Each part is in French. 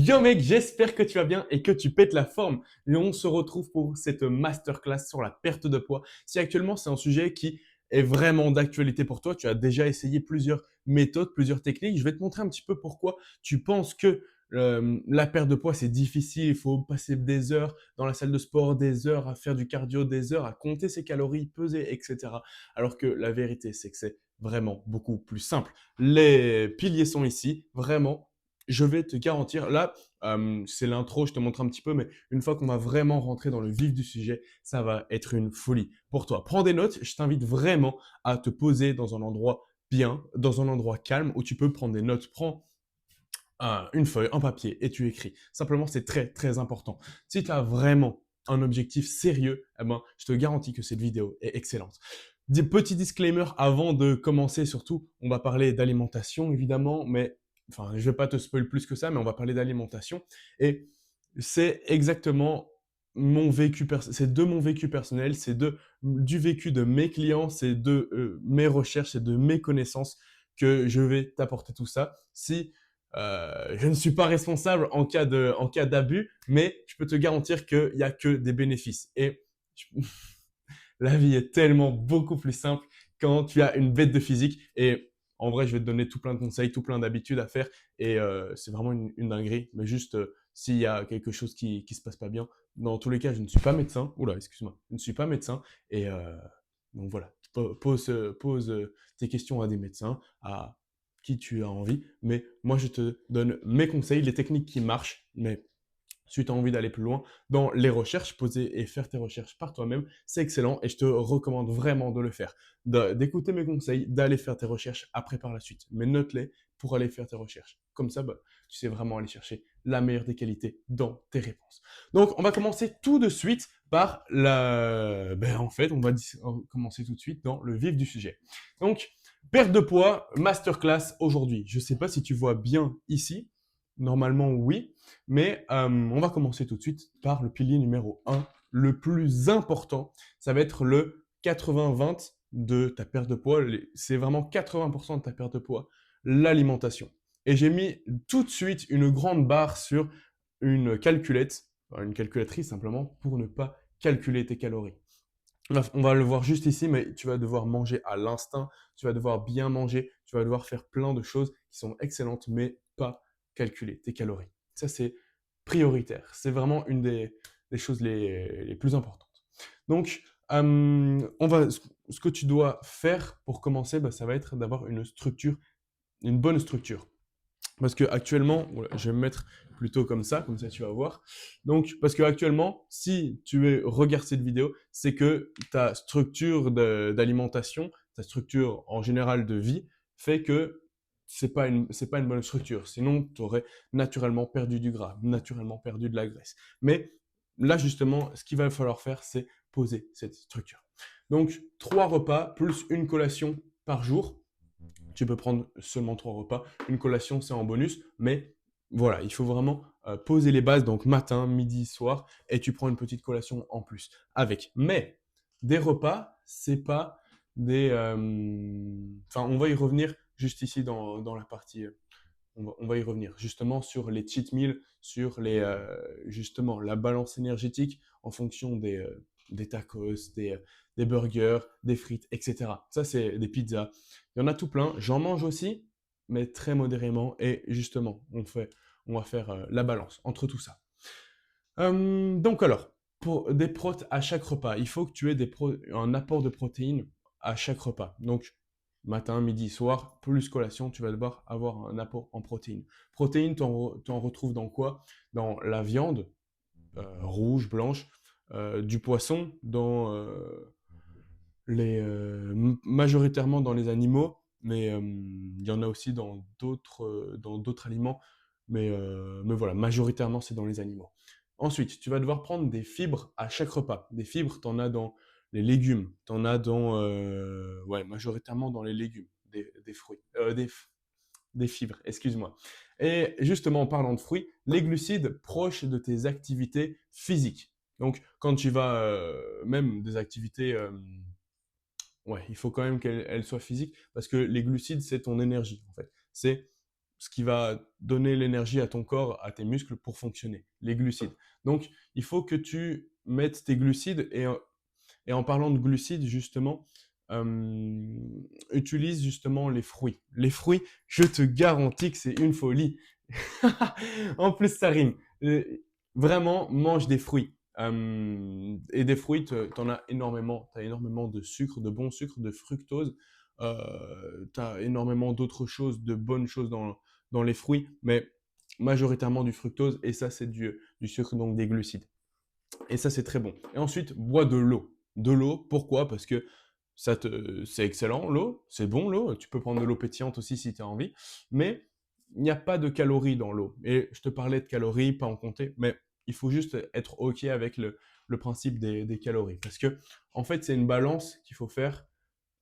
Yo mec, j'espère que tu vas bien et que tu pètes la forme. Et on se retrouve pour cette masterclass sur la perte de poids. Si actuellement c'est un sujet qui est vraiment d'actualité pour toi, tu as déjà essayé plusieurs méthodes, plusieurs techniques, je vais te montrer un petit peu pourquoi tu penses que la perte de poids c'est difficile, il faut passer des heures dans la salle de sport, des heures à faire du cardio, des heures à compter ses calories, peser, etc. Alors que la vérité c'est que c'est vraiment beaucoup plus simple. Les piliers sont ici, vraiment je vais te garantir, là, c'est l'intro, je te montre un petit peu, mais une fois qu'on va vraiment rentrer dans le vif du sujet, ça va être une folie pour toi. Prends des notes, je t'invite vraiment à te poser dans un endroit bien, dans un endroit calme où tu peux prendre des notes. Prends une feuille, un papier et tu écris. Simplement, c'est très, très important. Si tu as vraiment un objectif sérieux, eh ben, je te garantis que cette vidéo est excellente. Des petits disclaimers avant de commencer, surtout, on va parler d'alimentation, évidemment, mais enfin, je vais pas te spoiler plus que ça, mais on va parler d'alimentation. Et c'est exactement mon vécu, c'est de mon vécu personnel, c'est du vécu de mes clients, c'est de mes recherches, c'est de mes connaissances que je vais t'apporter tout ça. Si je ne suis pas responsable en cas d'abus, mais je peux te garantir qu'il n'y a que des bénéfices. Et la vie est tellement beaucoup plus simple quand tu as une bête de physique. Et en vrai, je vais te donner tout plein de conseils, tout plein d'habitudes à faire. Et c'est vraiment une dinguerie. Mais juste, s'il y a quelque chose qui se passe pas bien, dans tous les cas, je ne suis pas médecin. Oula, excuse-moi. Je ne suis pas médecin. Et donc voilà, pose tes questions à des médecins, à qui tu as envie. Mais moi, je te donne mes conseils, les techniques qui marchent. Mais si tu as envie d'aller plus loin dans les recherches, poser et faire tes recherches par toi-même, c'est excellent et je te recommande vraiment de le faire. D'écouter mes conseils, d'aller faire tes recherches après par la suite. Mais note-les pour aller faire tes recherches. Comme ça, bah, tu sais vraiment aller chercher la meilleure des qualités dans tes réponses. Donc, on va commencer tout de suite par la... Ben, en fait, commencer tout de suite dans le vif du sujet. Donc, perte de poids, masterclass aujourd'hui. Je ne sais pas si tu vois bien ici. Normalement, oui. Mais on va commencer tout de suite par le pilier numéro un, le plus important. Ça va être le 80-20 de ta perte de poids. C'est vraiment 80% de ta perte de poids, l'alimentation. Et j'ai mis tout de suite une grande barre sur une calculette, une calculatrice simplement, pour ne pas calculer tes calories. On va le voir juste ici, mais tu vas devoir manger à l'instinct, tu vas devoir bien manger, tu vas devoir faire plein de choses qui sont excellentes, mais pas calculer tes calories. Ça, c'est prioritaire. C'est vraiment une des choses les plus importantes. Donc, ce que tu dois faire pour commencer, bah, ça va être d'avoir une structure, une bonne structure. Parce que actuellement, voilà, je vais me mettre plutôt comme ça tu vas voir. Donc, parce que actuellement, si regardes cette vidéo, c'est que ta structure d'alimentation, ta structure en général de vie, fait que c'est pas une bonne structure. Sinon, tu aurais naturellement perdu du gras, naturellement perdu de la graisse. Mais là, justement, ce qu'il va falloir faire, c'est poser cette structure. Donc, 3 repas plus une collation par jour. Tu peux prendre seulement 3 repas. Une collation, c'est en bonus, mais voilà, il faut vraiment poser les bases, donc matin, midi, soir, et tu prends une petite collation en plus avec. Mais des repas, c'est pas des. Enfin, on va y revenir juste ici dans la partie. On va y revenir justement sur les cheat meals, sur justement la balance énergétique en fonction des tacos, des burgers, des frites, etc. Ça, c'est des pizzas. Il y en a tout plein. J'en mange aussi, mais très modérément. Et justement, on va faire la balance entre tout ça. Donc alors, pour des protes à chaque repas, il faut que tu aies un apport de protéines à chaque repas. Donc, matin, midi, soir, plus collation, tu vas devoir avoir un apport en protéines. Protéines, tu en retrouves dans quoi? Dans la viande, rouge, blanche, du poisson, majoritairement dans les animaux, mais il y en a aussi dans d'autres aliments, mais voilà, majoritairement c'est dans les animaux. Ensuite, tu vas devoir prendre des fibres à chaque repas. Des fibres, tu en as dans les légumes, tu en as ouais, majoritairement dans les légumes, des fruits, des fibres, excuse-moi. Et justement, en parlant de fruits, les glucides proches de tes activités physiques. Donc, quand tu vas, même des activités ouais, il faut quand même qu'elle soit physique parce que les glucides, c'est ton énergie, en fait. C'est ce qui va donner l'énergie à ton corps, à tes muscles pour fonctionner, les glucides. Donc, il faut que tu mettes tes glucides et en parlant de glucides, justement, utilise justement les fruits. Les fruits, je te garantis que c'est une folie. En plus, ça rime. Vraiment, mange des fruits. Et des fruits, tu en as énormément. Tu as énormément de sucre, de bon sucre, de fructose. Tu as énormément d'autres choses, de bonnes choses dans les fruits, mais majoritairement du fructose. Et ça, c'est du sucre, donc des glucides. Et ça, c'est très bon. Et ensuite, bois de l'eau. De l'eau, pourquoi? Parce que c'est excellent, l'eau, c'est bon, l'eau. Tu peux prendre de l'eau pétillante aussi si tu as envie. Mais il n'y a pas de calories dans l'eau. Et je te parlais de calories, pas en compter, mais il faut juste être OK avec le principe des calories. Parce que, en fait, c'est une balance qu'il faut faire.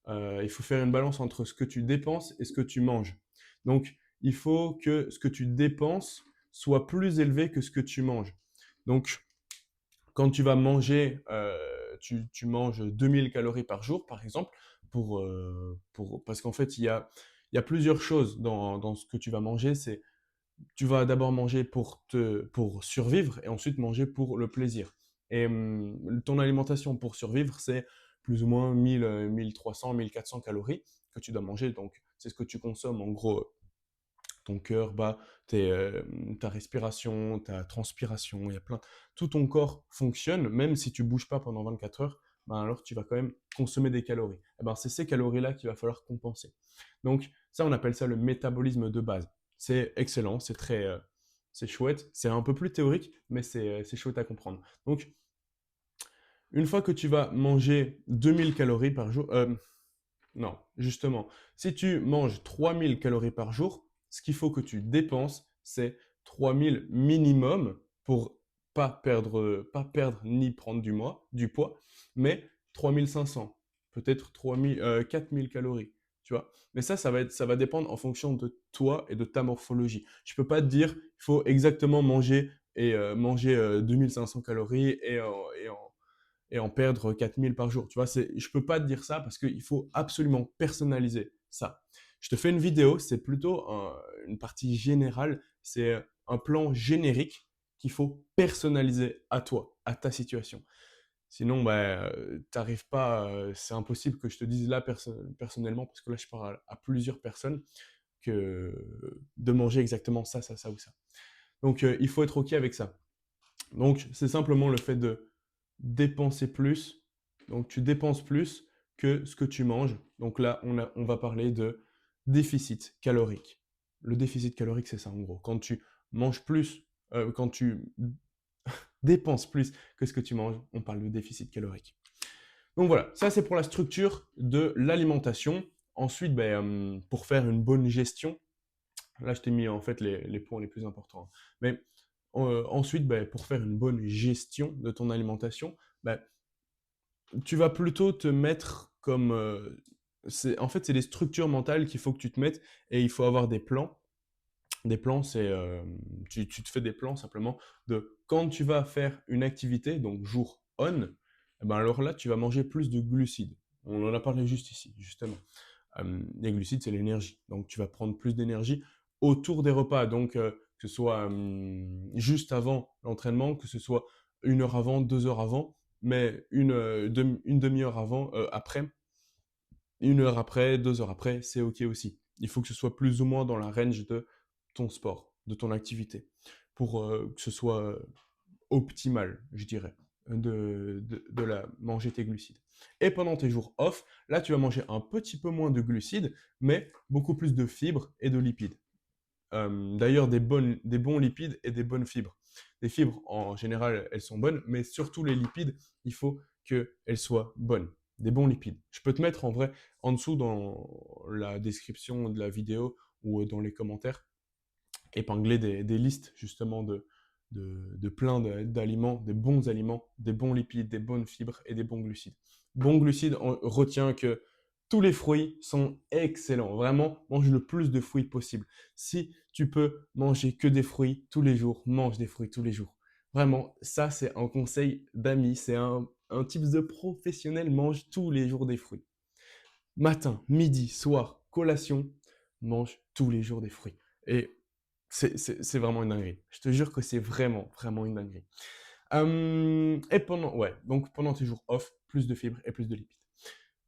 Il faut faire une balance entre ce que tu dépenses et ce que tu manges. Donc, il faut que ce que tu dépenses soit plus élevé que ce que tu manges. Donc, quand tu vas manger, tu manges 2000 calories par jour, par exemple, parce qu'en fait, il y a plusieurs choses dans ce que tu vas manger. Tu vas d'abord manger pour survivre et ensuite manger pour le plaisir. Et ton alimentation pour survivre, c'est plus ou moins 1000, 1300, 1400 calories que tu dois manger. Donc, c'est ce que tu consommes en gros ton cœur bat, ta respiration, ta transpiration, il y a plein. Tout ton corps fonctionne, même si tu bouges pas pendant 24 heures, ben alors tu vas quand même consommer des calories. Et ben c'est ces calories-là qu'il va falloir compenser. Donc ça, on appelle ça le métabolisme de base. C'est excellent, c'est chouette. C'est un peu plus théorique, mais c'est chouette à comprendre. Donc une fois que tu vas manger 2000 calories par jour, non, justement, si tu manges 3000 calories par jour, ce qu'il faut que tu dépenses, c'est 3000 minimum pour pas perdre ni prendre du poids, mais 3500, peut-être 4000 calories, tu vois. Mais ça va dépendre en fonction de toi et de ta morphologie. Je peux pas te dire, il faut exactement manger 2500 calories et en perdre 4000 par jour. Tu vois, je peux pas te dire ça parce qu'il faut absolument personnaliser ça. Je te fais une vidéo, c'est plutôt une partie générale, c'est un plan générique qu'il faut personnaliser à toi, à ta situation. Sinon, bah, t'arrives pas, c'est impossible que je te dise là personnellement, parce que là, je parle à plusieurs personnes, que de manger exactement ça, ça, ça ou ça. Donc, il faut être OK avec ça. Donc, c'est simplement le fait de dépenser plus. Donc, tu dépenses plus que ce que tu manges. Donc là, on va parler de déficit calorique. Le déficit calorique, c'est ça en gros. Quand tu manges plus, quand tu dépenses plus que ce que tu manges, on parle de déficit calorique. Donc voilà, ça c'est pour la structure de l'alimentation. Ensuite, ben, pour faire une bonne gestion, là je t'ai mis en fait les points les plus importants. Mais ensuite, ben, pour faire une bonne gestion de ton alimentation, ben, tu vas plutôt te mettre comme... en fait, c'est des structures mentales qu'il faut que tu te mettes et il faut avoir des plans. Des plans, tu te fais des plans simplement de quand tu vas faire une activité, donc jour on, eh ben alors là, tu vas manger plus de glucides. On en a parlé juste ici, justement. Les glucides, c'est l'énergie. Donc, tu vas prendre plus d'énergie autour des repas. Donc, que ce soit juste avant l'entraînement, que ce soit 1 heure avant, 2 heures avant, mais une demi-heure avant, après, 1 heure après, 2 heures après, c'est OK aussi. Il faut que ce soit plus ou moins dans la range de ton sport, de ton activité, pour que ce soit optimal, je dirais, manger tes glucides. Et pendant tes jours off, là, tu vas manger un petit peu moins de glucides, mais beaucoup plus de fibres et de lipides. D'ailleurs, des bons lipides et des bonnes fibres. Les fibres, en général, elles sont bonnes, mais surtout les lipides, il faut qu'elles soient bonnes. Des bons lipides. Je peux te mettre en vrai en dessous dans la description de la vidéo ou dans les commentaires, épingler des listes justement de plein d'aliments, des bons lipides, des bonnes fibres et des bons glucides. Bons glucides, on retient que tous les fruits sont excellents. Vraiment, mange le plus de fruits possible. Si tu peux manger que des fruits tous les jours, mange des fruits tous les jours. Vraiment, ça c'est un conseil d'ami, c'est un type de professionnel, mange tous les jours des fruits. Matin, midi, soir, collation, mange tous les jours des fruits. Et c'est vraiment une dinguerie. Je te jure que c'est vraiment, vraiment une dinguerie. Et donc pendant tes jours off, plus de fibres et plus de lipides.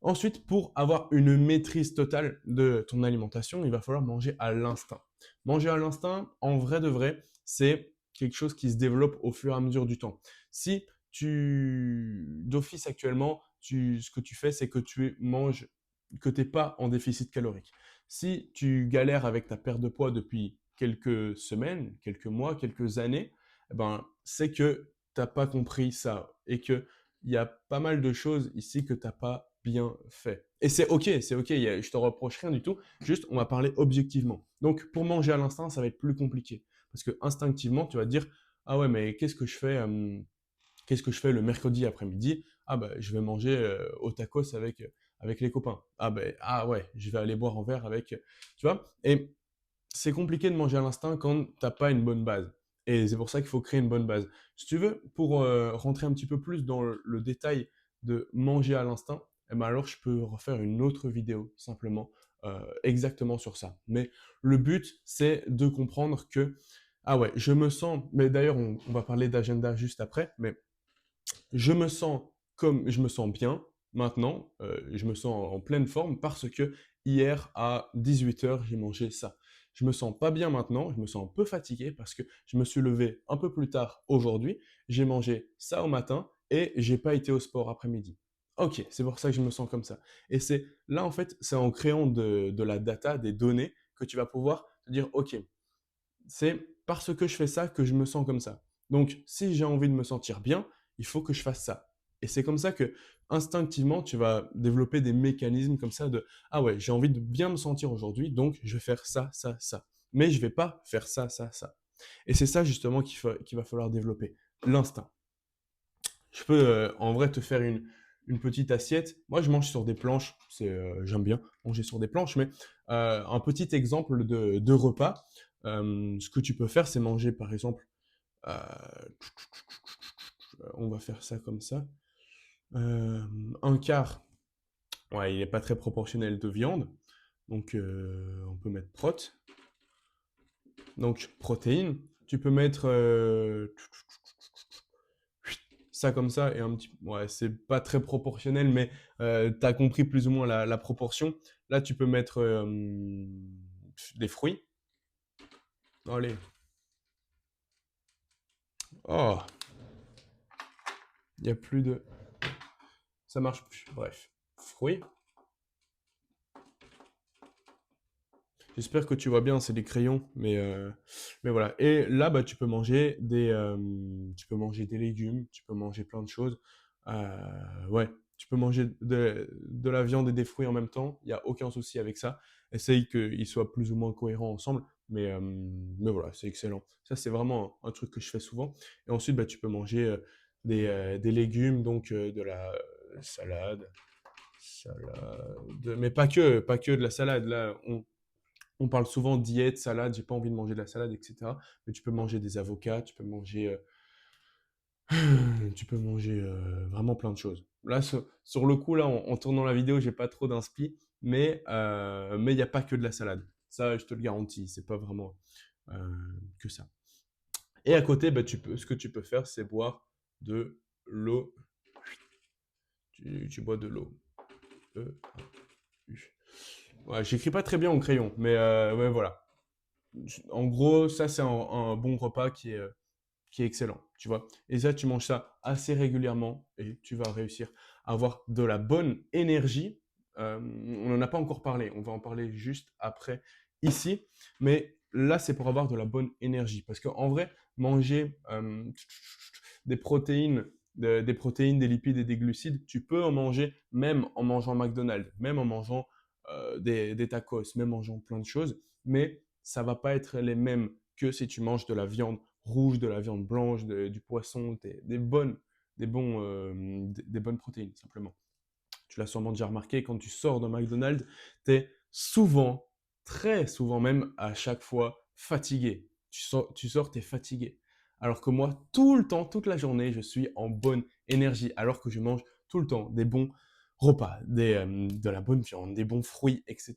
Ensuite, pour avoir une maîtrise totale de ton alimentation, il va falloir manger à l'instinct. Manger à l'instinct, en vrai de vrai, c'est quelque chose qui se développe au fur et à mesure du temps. Si d'office actuellement, ce que tu fais, c'est que tu manges, que tu n'es pas en déficit calorique. Si tu galères avec ta perte de poids depuis quelques semaines, quelques mois, quelques années, eh ben, c'est que tu n'as pas compris ça et que il y a pas mal de choses ici que tu n'as pas bien fait. Et c'est ok, je te reproche rien du tout, juste on va parler objectivement. Donc pour manger à l'instinct, ça va être plus compliqué. Parce que instinctivement, tu vas te dire, ah ouais, mais qu'est-ce que je fais le mercredi après-midi? Ah bah je vais manger au tacos avec les copains. Ah ouais, je vais aller boire un verre avec, tu vois? Et c'est compliqué de manger à l'instinct quand t'as pas une bonne base. Et c'est pour ça qu'il faut créer une bonne base. Si tu veux, pour rentrer un petit peu plus dans le détail de manger à l'instinct, eh ben alors je peux refaire une autre vidéo simplement exactement sur ça. Mais le but, c'est de comprendre que, ah ouais, je me sens, mais d'ailleurs on va parler d'agenda juste après, mais je me sens comme je me sens bien maintenant, je me sens en pleine forme parce que hier à 18 h j'ai mangé ça. Je me sens pas bien maintenant, je me sens un peu fatigué parce que je me suis levé un peu plus tard aujourd'hui, j'ai mangé ça au matin et j'ai pas été au sport après-midi. Ok, c'est pour ça que je me sens comme ça. Et c'est là, en fait, c'est en créant de la data, des données, que tu vas pouvoir te dire, ok, c'est parce que je fais ça que je me sens comme ça. Donc, si j'ai envie de me sentir bien, il faut que je fasse ça. Et c'est comme ça que, instinctivement, tu vas développer des mécanismes comme ça de, ah ouais, j'ai envie de bien me sentir aujourd'hui, donc je vais faire ça, ça, ça. Mais je vais pas faire ça, ça, ça. Et c'est ça justement qu'il va falloir développer, l'instinct. Je peux en vrai te faire une petite assiette. Moi, je mange sur des planches. J'aime bien manger sur des planches, mais un petit exemple de repas. Ce que tu peux faire, c'est manger par exemple. euh, on va faire ça comme ça. Un quart. Ouais, il n'est pas très proportionnel de viande. Donc, on peut mettre prot. Donc, protéines. Tu peux mettre ça comme ça et un petit. Ouais, c'est pas très proportionnel, mais tu as compris plus ou moins la proportion. Là, tu peux mettre des fruits. Allez. Oh, il n'y a plus de. Ça marche plus. Bref. Fruits. J'espère que tu vois bien, c'est des crayons, mais voilà. Et là, bah, tu peux manger des légumes, tu peux manger plein de choses. Ouais, tu peux manger de la viande et des fruits en même temps. Il n'y a aucun souci avec ça. Essaye qu'ils soient plus ou moins cohérents ensemble, mais voilà, c'est excellent. Ça, c'est vraiment un truc que je fais souvent. Et ensuite, bah, tu peux manger des légumes, donc de la salade, mais pas que de la salade. Là, on parle souvent diète, salade, j'ai pas envie de manger de la salade, etc. Mais tu peux manger des avocats, tu peux manger vraiment plein de choses. Là, sur le coup, là, en tournant la vidéo, j'ai pas trop d'inspi, mais il n'y a pas que de la salade. Ça, je te le garantis, c'est pas vraiment que ça. Et à côté, bah, ce que tu peux faire, c'est boire de l'eau. Tu bois de l'eau. E, U. Ouais, j'écris pas très bien au crayon, mais ouais, voilà. En gros, ça, c'est un bon repas qui est excellent, tu vois. Et ça, tu manges ça assez régulièrement et tu vas réussir à avoir de la bonne énergie. On n'en a pas encore parlé, on va en parler juste après ici. Mais là, c'est pour avoir de la bonne énergie. Parce qu'en vrai, manger des protéines, des lipides et des glucides, tu peux en manger même en mangeant McDonald's, même en mangeant des tacos, même en mangeant plein de choses. Mais ça va pas être les mêmes que si tu manges de la viande rouge, de la viande blanche, du poisson, des bonnes protéines, simplement. Tu l'as sûrement déjà remarqué, quand tu sors de McDonald's, tu es souvent, très souvent même, à chaque fois, fatigué. Tu sors, tu es fatigué. Alors que moi, tout le temps, toute la journée, je suis en bonne énergie, alors que je mange tout le temps des bons repas, de la bonne viande, des bons fruits, etc.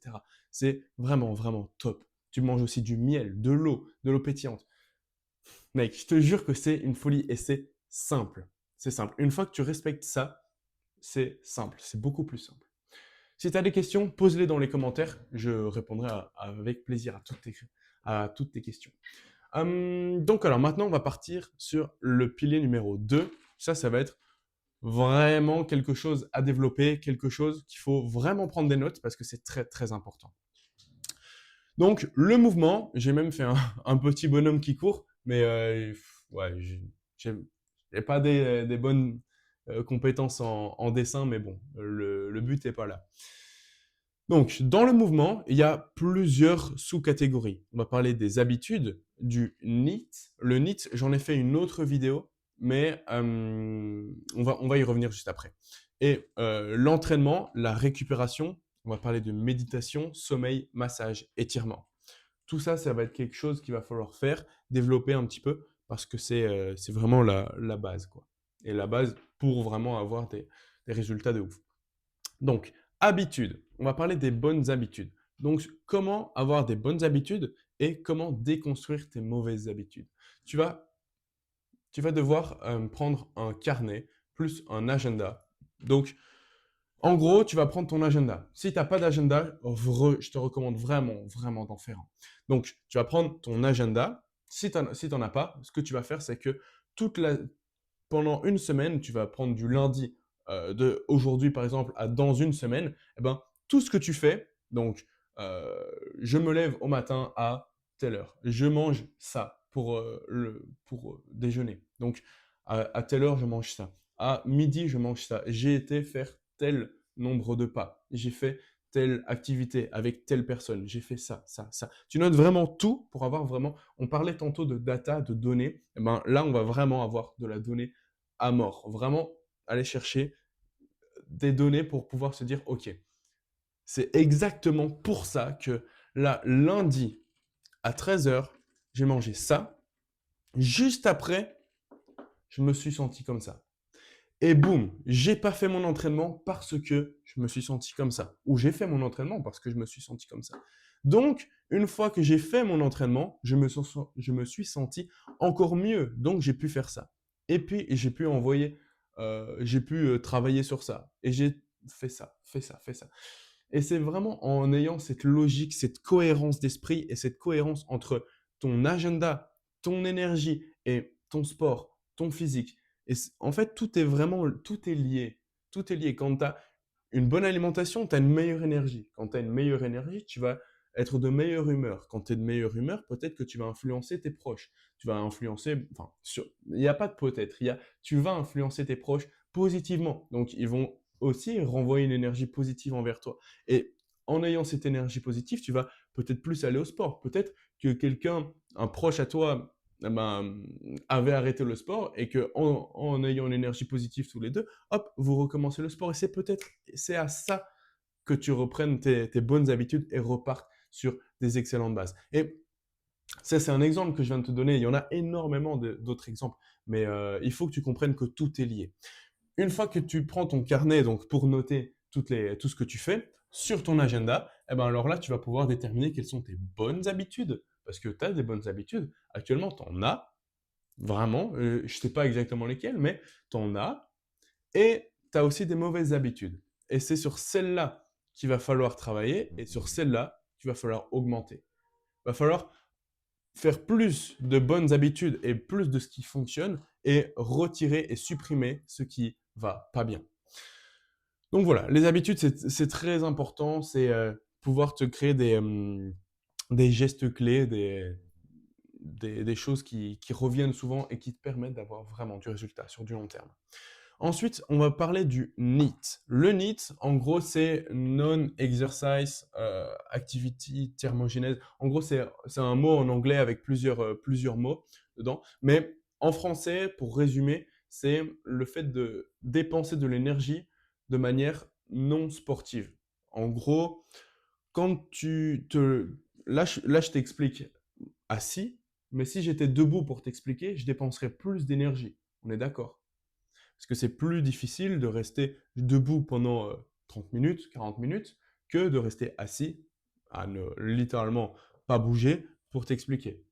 C'est vraiment, vraiment top. Tu manges aussi du miel, de l'eau pétillante. Mec, je te jure que c'est une folie et c'est simple. C'est simple. Une fois que tu respectes ça, c'est simple. C'est beaucoup plus simple. Si tu as des questions, pose-les dans les commentaires. Je répondrai avec plaisir à toutes tes questions. Donc alors maintenant, on va partir sur le pilier numéro 2. Ça va être vraiment quelque chose à développer, quelque chose qu'il faut vraiment prendre des notes parce que c'est très très important. Donc le mouvement, j'ai même fait un petit bonhomme qui court, mais ouais, j'ai pas des bonnes compétences en dessin, mais bon, le but n'est pas là. Donc, dans le mouvement, il y a plusieurs sous-catégories. On va parler des habitudes, du NEAT. Le NEAT, j'en ai fait une autre vidéo, mais on va y revenir juste après. Et l'entraînement, la récupération, on va parler de méditation, sommeil, massage, étirement. Tout ça, ça va être quelque chose qu'il va falloir faire, développer un petit peu, parce que c'est vraiment la base, quoi. Et la base pour vraiment avoir des résultats de ouf. Donc, habitudes. On va parler des bonnes habitudes. Donc, comment avoir des bonnes habitudes et comment déconstruire tes mauvaises habitudes. Tu vas devoir prendre un carnet plus un agenda. Donc, en gros, tu vas prendre ton agenda. Si tu n'as pas d'agenda, je te recommande vraiment, vraiment d'en faire un. Donc, tu vas prendre ton agenda. Si tu n'en as pas, ce que tu vas faire, c'est que pendant une semaine, tu vas prendre du lundi de aujourd'hui, par exemple, à dans une semaine, eh ben, tout ce que tu fais, donc, je me lève au matin à telle heure. Je mange ça pour déjeuner. Donc, à telle heure, je mange ça. À midi, je mange ça. J'ai été faire tel nombre de pas. J'ai fait telle activité avec telle personne. J'ai fait ça, ça, ça. Tu notes vraiment tout pour avoir vraiment. On parlait tantôt de data, de données. Eh ben, là, on va vraiment avoir de la donnée à mort. Vraiment aller chercher des données pour pouvoir se dire, OK, c'est exactement pour ça que là, lundi à 13 heures, j'ai mangé ça. Juste après, je me suis senti comme ça. Et boum, j'ai pas fait mon entraînement parce que je me suis senti comme ça. Ou j'ai fait mon entraînement parce que je me suis senti comme ça. Donc, une fois que j'ai fait mon entraînement, je me suis senti encore mieux. Donc, j'ai pu faire ça. Et puis, j'ai pu travailler sur ça. Et j'ai fait ça, fait ça, fait ça. Et c'est vraiment en ayant cette logique, cette cohérence d'esprit et cette cohérence entre ton agenda, ton énergie et ton sport, ton physique. Et en fait, tout est lié. Tout est lié. Quand tu as une bonne alimentation, tu as une meilleure énergie. Quand tu as une meilleure énergie, tu vas être de meilleure humeur. Quand tu es de meilleure humeur, peut-être que tu vas influencer tes proches. Tu vas influencer, enfin, il n'y a pas de peut-être, tu vas influencer tes proches positivement. Donc, ils vont aussi renvoyer une énergie positive envers toi. Et en ayant cette énergie positive, tu vas peut-être plus aller au sport. Peut-être que quelqu'un, un proche à toi, eh ben, avait arrêté le sport et que en ayant une énergie positive tous les deux, hop, vous recommencez le sport. Et c'est à ça que tu reprennes tes bonnes habitudes et repartes sur des excellentes bases. Et ça, c'est un exemple que je viens de te donner. Il y en a énormément d'autres exemples, mais il faut que tu comprennes que tout est lié. Une fois que tu prends ton carnet donc pour noter tout ce que tu fais sur ton agenda, eh ben alors là, tu vas pouvoir déterminer quelles sont tes bonnes habitudes. Parce que tu as des bonnes habitudes. Actuellement, tu en as, vraiment. Je ne sais pas exactement lesquelles, mais tu en as. Et tu as aussi des mauvaises habitudes. Et c'est sur celles-là qu'il va falloir travailler et sur celles-là qu'il va falloir augmenter. Il va falloir faire plus de bonnes habitudes et plus de ce qui fonctionne et retirer et supprimer ce qui va pas bien. Donc voilà, les habitudes, c'est très important. C'est pouvoir te créer des gestes clés, des choses qui reviennent souvent et qui te permettent d'avoir vraiment du résultat sur du long terme. Ensuite, on va parler du NEAT. Le NEAT, en gros, c'est Non-Exercise Activity Thermogenèse. En gros, c'est un mot en anglais avec plusieurs mots dedans. Mais en français, pour résumer, c'est le fait de dépenser de l'énergie de manière non sportive. En gros, quand tu te... Là, je t'explique assis, mais si j'étais debout pour t'expliquer, je dépenserais plus d'énergie. On est d'accord? Parce que c'est plus difficile de rester debout pendant 30 minutes, 40 minutes, que de rester assis à littéralement pas bouger pour t'expliquer.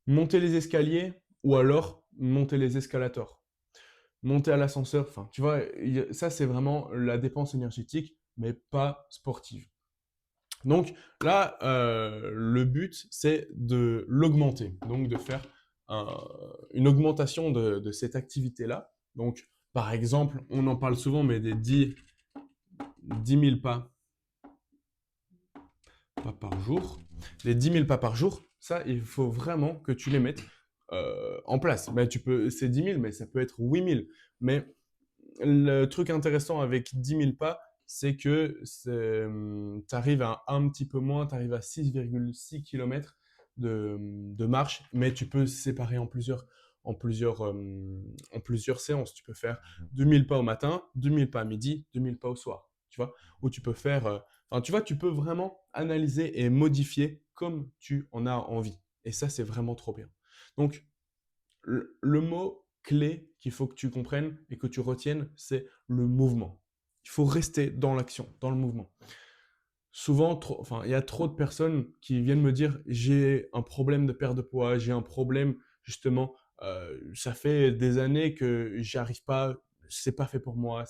Monter les escaliers ou alors monter les escalators. Monter à l'ascenseur, enfin, tu vois, ça c'est vraiment la dépense énergétique, mais pas sportive. Donc là, le but, c'est de l'augmenter, donc de faire une augmentation de cette activité-là. Donc, par exemple, on en parle souvent, mais des 10 000 pas par jour. Les 10 000 pas par jour, ça, il faut vraiment que tu les mettes en place. Ben, c'est 10 000, mais ça peut être 8 000. Mais le truc intéressant avec 10 000 pas, c'est que tu arrives à un petit peu moins, tu arrives à 6,6 km de marche, mais tu peux séparer en plusieurs séances. Tu peux faire 2000 pas au matin, 2000 pas à midi, 2000 pas au soir, tu vois. Ou tu peux faire, enfin, tu vois, tu peux vraiment analyser et modifier comme tu en as envie. Et ça, c'est vraiment trop bien. Donc, le mot clé qu'il faut que tu comprennes et que tu retiennes, c'est le mouvement. Il faut rester dans l'action, dans le mouvement. Souvent, enfin, il y a trop de personnes qui viennent me dire j'ai un problème de perte de poids, j'ai un problème justement, ça fait des années que j'y arrive pas, c'est pas fait pour moi,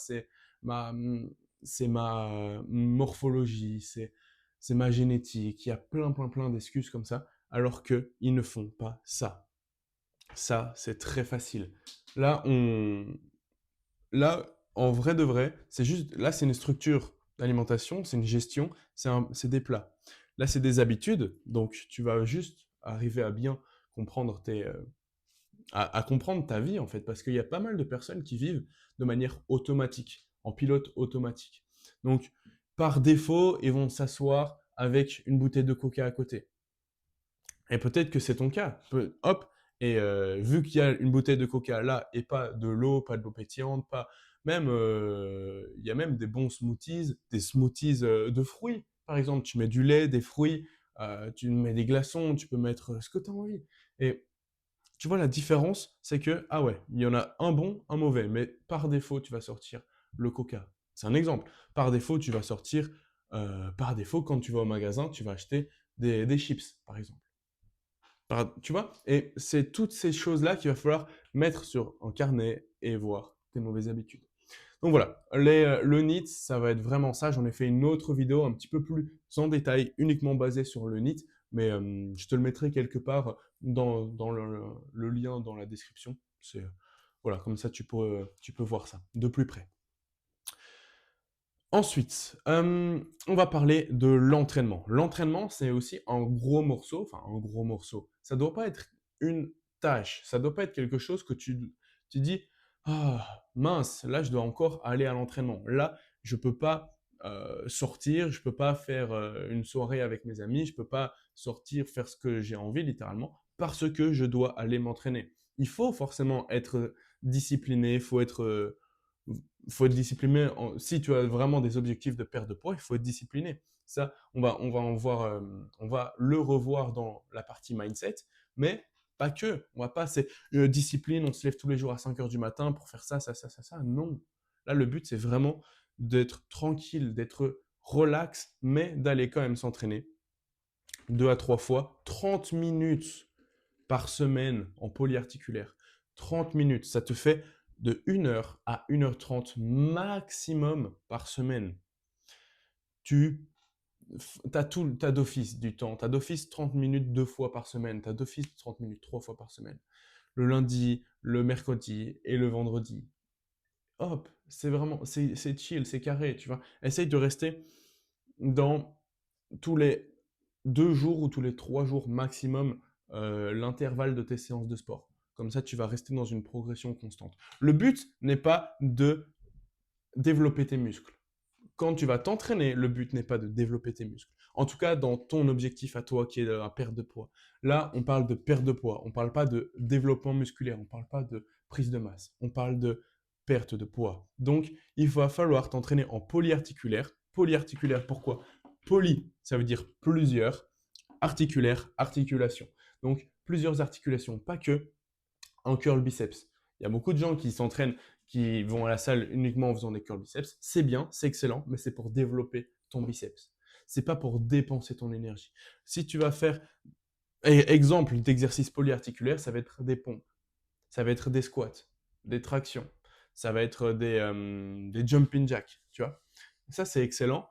ma, c'est ma morphologie, c'est ma génétique. Il y a plein d'excuses comme ça, alors qu'ils ne font pas ça. Ça, c'est très facile. Là, là, en vrai de vrai, c'est juste, là, c'est une structure d'alimentation, c'est une gestion, c'est des plats. Là, c'est des habitudes, donc tu vas juste arriver à bien comprendre à comprendre ta vie, en fait, parce qu'il y a pas mal de personnes qui vivent de manière automatique, en pilote automatique. Donc, par défaut, ils vont s'asseoir avec une bouteille de coca à côté. Et peut-être que c'est ton cas. Hop, et vu qu'il y a une bouteille de coca là et pas de l'eau pétillante, pas même il y a même des bons smoothies, des smoothies de fruits. Par exemple, tu mets du lait, des fruits, tu mets des glaçons, tu peux mettre ce que tu as envie. Et tu vois la différence, c'est que ah ouais, il y en a un bon, un mauvais, mais par défaut, tu vas sortir le coca. C'est un exemple. Par défaut, tu vas sortir par défaut quand tu vas au magasin, tu vas acheter des chips, par exemple. Tu vois? Et c'est toutes ces choses-là qu'il va falloir mettre sur un carnet et voir tes mauvaises habitudes. Donc voilà, le NEAT, ça va être vraiment ça. J'en ai fait une autre vidéo un petit peu plus en détail, uniquement basée sur le NEAT, mais je te le mettrai quelque part dans le lien dans la description. Voilà, comme ça tu peux voir ça de plus près. Ensuite, on va parler de l'entraînement. L'entraînement, c'est aussi un gros morceau, enfin un gros morceau. Ça doit pas être une tâche, ça doit pas être quelque chose que tu dis: «Ah mince, là je dois encore aller à l'entraînement. Là, je peux pas, sortir, je peux pas faire, une soirée avec mes amis, je peux pas sortir faire ce que j'ai envie littéralement, parce que je dois aller m'entraîner». Il faut forcément être discipliné, faut être discipliné. Si tu as vraiment des objectifs de perte de poids, il faut être discipliné. Ça, on va le revoir dans la partie mindset, mais pas que. On va pas, c'est discipline, on se lève tous les jours à 5 heures du matin pour faire ça. Non. Là, le but, c'est vraiment d'être tranquille, d'être relax, mais d'aller quand même s'entraîner 2 à 3 fois, 30 minutes par semaine en polyarticulaire. 30 minutes, ça te fait de 1 heure à 1 h 30 maximum par semaine. Tu as d'office du temps. Tu as d'office 30 minutes 2 fois par semaine. Tu as d'office 30 minutes 3 fois par semaine. Le lundi, le mercredi et le vendredi. Hop, c'est vraiment, c'est chill, c'est carré, tu vois. Essaye de rester dans tous les 2 jours ou tous les 3 jours maximum l'intervalle de tes séances de sport. Comme ça, tu vas rester dans une progression constante. Le but n'est pas de développer tes muscles. Quand tu vas t'entraîner, le but n'est pas de développer tes muscles. En tout cas, dans ton objectif à toi qui est la perte de poids. Là, on parle de perte de poids. On ne parle pas de développement musculaire. On ne parle pas de prise de masse. On parle de perte de poids. Donc, il va falloir t'entraîner en polyarticulaire. Polyarticulaire, pourquoi? Poly, ça veut dire plusieurs. Articulaire, articulation. Donc, plusieurs articulations, pas que un curl biceps. Il y a beaucoup de gens qui s'entraînent, qui vont à la salle uniquement en faisant des curl biceps. C'est bien, c'est excellent, mais c'est pour développer ton biceps. C'est pas pour dépenser ton énergie. Si tu vas faire, exemple d'exercice polyarticulaire, ça va être des pompes, ça va être des squats, des tractions, ça va être des jumping jacks, tu vois. Ça, c'est excellent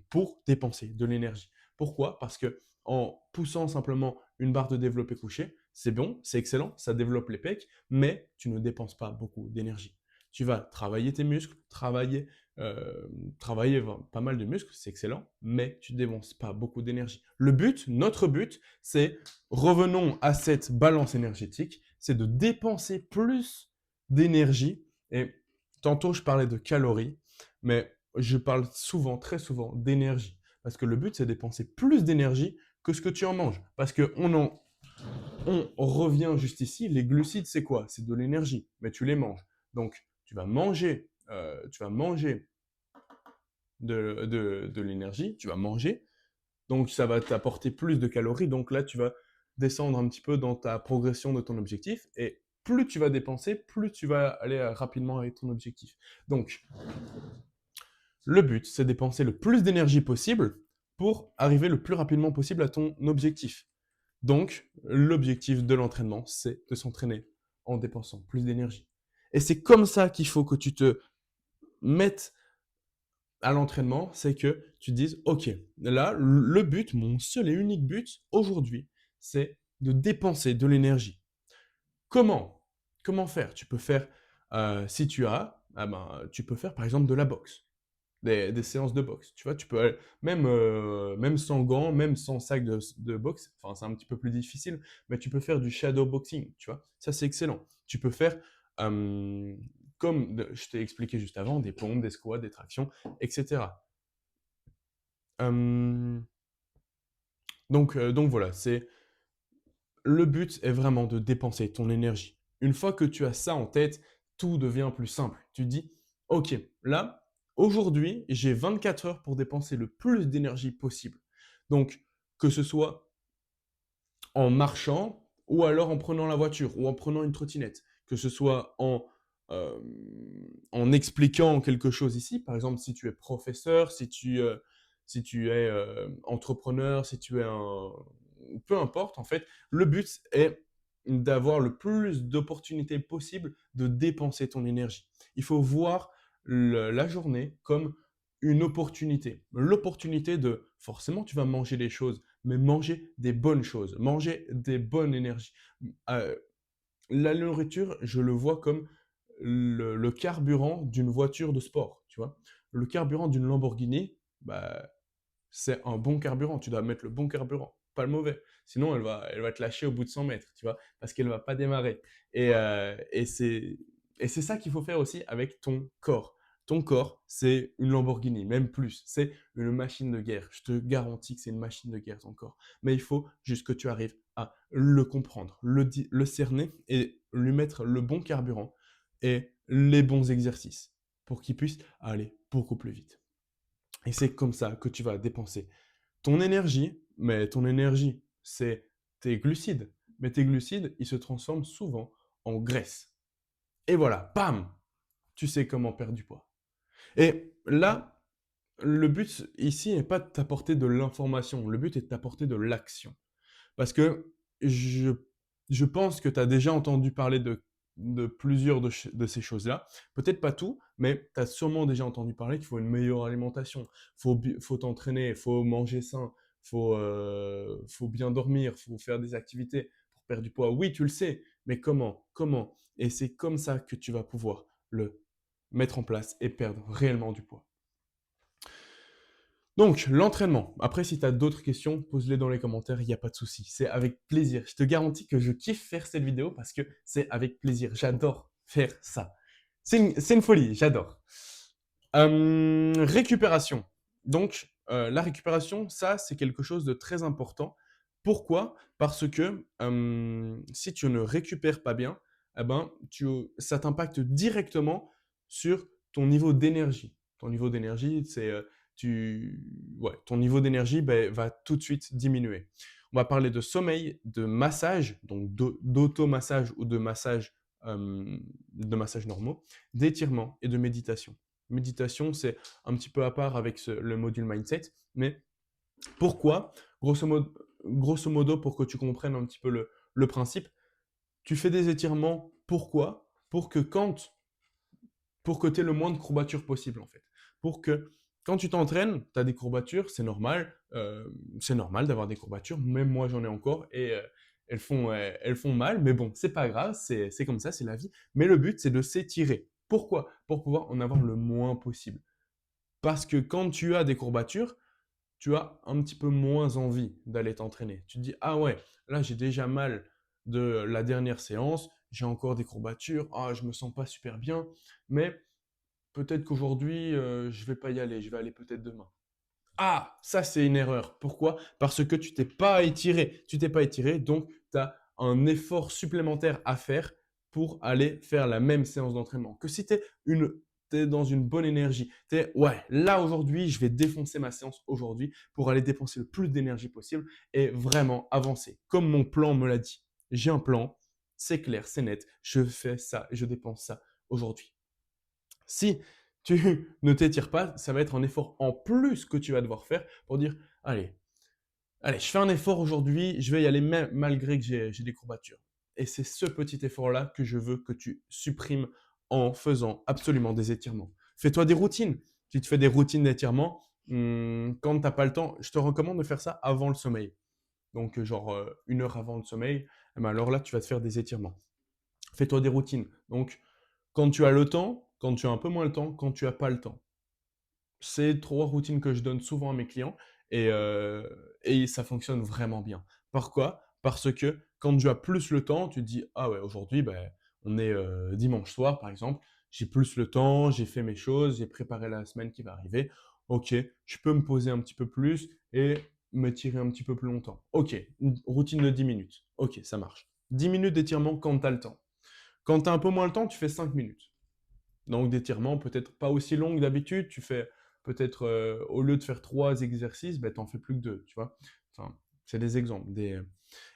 pour dépenser de l'énergie. Pourquoi? Parce que en poussant simplement une barre de développé couché, c'est bon, c'est excellent, ça développe les pecs, mais tu ne dépenses pas beaucoup d'énergie. Tu vas travailler tes muscles, euh, travailler pas mal de muscles, c'est excellent, mais tu ne dépenses pas beaucoup d'énergie. Le but, notre but, c'est, revenons à cette balance énergétique, c'est de dépenser plus d'énergie. Et tantôt, je parlais de calories, mais je parle souvent, très souvent, d'énergie. Parce que le but, c'est de dépenser plus d'énergie que ce que tu en manges. Parce on revient juste ici, les glucides, c'est quoi? C'est de l'énergie, mais tu les manges. Donc, tu vas manger de l'énergie, tu vas manger, donc ça va t'apporter plus de calories, donc là tu vas descendre un petit peu dans ta progression de ton objectif, et plus tu vas dépenser, plus tu vas aller rapidement avec ton objectif. Donc, le but, c'est de dépenser le plus d'énergie possible pour arriver le plus rapidement possible à ton objectif. Donc, l'objectif de l'entraînement, c'est de s'entraîner en dépensant plus d'énergie. Et c'est comme ça qu'il faut que tu te mettes à l'entraînement, c'est que tu dises, OK, là, le but, mon seul et unique but aujourd'hui, c'est de dépenser de l'énergie. Comment? Comment faire? Tu peux faire, si tu as, tu peux faire par exemple de la boxe, des séances de boxe. Tu vois, tu peux même sans gants, même sans sac de boxe, enfin c'est un petit peu plus difficile, mais tu peux faire du shadow boxing, tu vois. Ça c'est excellent. Tu peux faire, je t'ai expliqué juste avant, des pompes, des squats, des tractions, etc. Euh, donc voilà, le but est vraiment de dépenser ton énergie. Une fois que tu as ça en tête, tout devient plus simple. Tu te dis, OK, là, aujourd'hui, j'ai 24 heures pour dépenser le plus d'énergie possible. Donc, que ce soit en marchant ou alors en prenant la voiture ou en prenant une trottinette, que ce soit euh, en expliquant quelque chose ici, par exemple si tu es professeur, si tu es entrepreneur, si tu es un... Peu importe en fait, le but est d'avoir le plus d'opportunités possibles de dépenser ton énergie. Il faut voir la journée comme une opportunité. L'opportunité de, forcément tu vas manger des choses, mais manger des bonnes choses, manger des bonnes énergies. Euh, la nourriture, je le vois comme le carburant d'une voiture de sport, tu vois. Le carburant d'une Lamborghini, bah, c'est un bon carburant. Tu dois mettre le bon carburant, pas le mauvais. Sinon, elle va te lâcher au bout de 100 mètres, tu vois, parce qu'elle ne va pas démarrer. Et c'est ça qu'il faut faire aussi avec ton corps. Ton corps, c'est une Lamborghini, même plus. C'est une machine de guerre. Je te garantis que c'est une machine de guerre, ton corps. Mais il faut juste que tu arrives à le comprendre, le cerner et lui mettre le bon carburant et les bons exercices pour qu'il puisse aller beaucoup plus vite. Et c'est comme ça que tu vas dépenser ton énergie, mais ton énergie, c'est tes glucides. Mais tes glucides, ils se transforment souvent en graisse. Et voilà, bam, tu sais comment perdre du poids. Et là, le but ici n'est pas de t'apporter de l'information, le but est de t'apporter de l'action. Parce que je, je pense que tu as déjà entendu parler de plusieurs de ces choses-là. Peut-être pas tout, mais tu as sûrement déjà entendu parler qu'il faut une meilleure alimentation. Faut t'entraîner, faut manger sain, faut bien dormir, faut faire des activités pour perdre du poids. Oui, tu le sais, mais comment? Comment? Et c'est comme ça que tu vas pouvoir le mettre en place et perdre réellement du poids. Donc, l'entraînement. Après, si tu as d'autres questions, pose-les dans les commentaires, il n'y a pas de souci. C'est avec plaisir. Je te garantis que je kiffe faire cette vidéo parce que c'est avec plaisir. J'adore faire ça. C'est une folie, j'adore. Récupération. Donc, la récupération, ça, c'est quelque chose de très important. Pourquoi? Parce que si tu ne récupères pas bien, eh ben, ça t'impacte directement sur ton niveau d'énergie. Ton niveau d'énergie, ton niveau d'énergie va tout de suite diminuer. On va parler de sommeil, de massage, donc d'automassage ou de massage normaux, d'étirement et de méditation. Méditation, c'est un petit peu à part avec le module mindset. Mais pourquoi? Grosso modo, pour que tu comprennes un petit peu le principe, tu fais des étirements. Pourquoi? Pour que tu aies le moins de courbatures possible, en fait. Pour que quand tu t'entraînes, tu as des courbatures, c'est normal d'avoir des courbatures, même moi j'en ai encore, et elles font mal, mais bon, c'est pas grave, c'est comme ça, c'est la vie. Mais le but, c'est de s'étirer. Pourquoi? Pour pouvoir en avoir le moins possible. Parce que quand tu as des courbatures, tu as un petit peu moins envie d'aller t'entraîner. Tu te dis, ah ouais, là j'ai déjà mal de la dernière séance, j'ai encore des courbatures, ah je me sens pas super bien, mais peut-être qu'aujourd'hui je vais pas y aller, je vais aller peut-être demain. Ah, ça c'est une erreur. Pourquoi? Parce que tu t'es pas étiré. Tu t'es pas étiré, donc tu as un effort supplémentaire à faire pour aller faire la même séance d'entraînement. Que si t'es dans une bonne énergie, ouais, là aujourd'hui, je vais défoncer ma séance aujourd'hui pour aller dépenser le plus d'énergie possible et vraiment avancer. Comme mon plan me l'a dit. J'ai un plan, c'est clair, c'est net, je fais ça et je dépense ça aujourd'hui. Si tu ne t'étires pas, ça va être un effort en plus que tu vas devoir faire pour dire, allez, allez, je fais un effort aujourd'hui, je vais y aller même malgré que j'ai des courbatures. Et c'est ce petit effort-là que je veux que tu supprimes en faisant absolument des étirements. Fais-toi des routines. Si tu fais des routines d'étirement, quand tu n'as pas le temps, je te recommande de faire ça avant le sommeil. Donc, genre 1 heure avant le sommeil, eh ben alors là, tu vas te faire des étirements. Fais-toi des routines. Donc, quand tu as le temps, quand tu as un peu moins le temps, quand tu n'as pas le temps. C'est 3 routines que je donne souvent à mes clients et ça fonctionne vraiment bien. Pourquoi? Parce que quand tu as plus le temps, tu te dis: «Ah ouais, aujourd'hui, ben, on est, dimanche soir, par exemple, j'ai plus le temps, j'ai fait mes choses, j'ai préparé la semaine qui va arriver. OK, je peux me poser un petit peu plus et m'étirer un petit peu plus longtemps. OK, une routine de 10 minutes. OK, ça marche. 10 minutes d'étirement quand tu as le temps. Quand tu as un peu moins le temps, tu fais 5 minutes. Donc d'étirements peut-être pas aussi longs que d'habitude, tu fais peut-être au lieu de faire 3 exercices, ben, tu en fais plus que 2, tu vois? Enfin, c'est des exemples.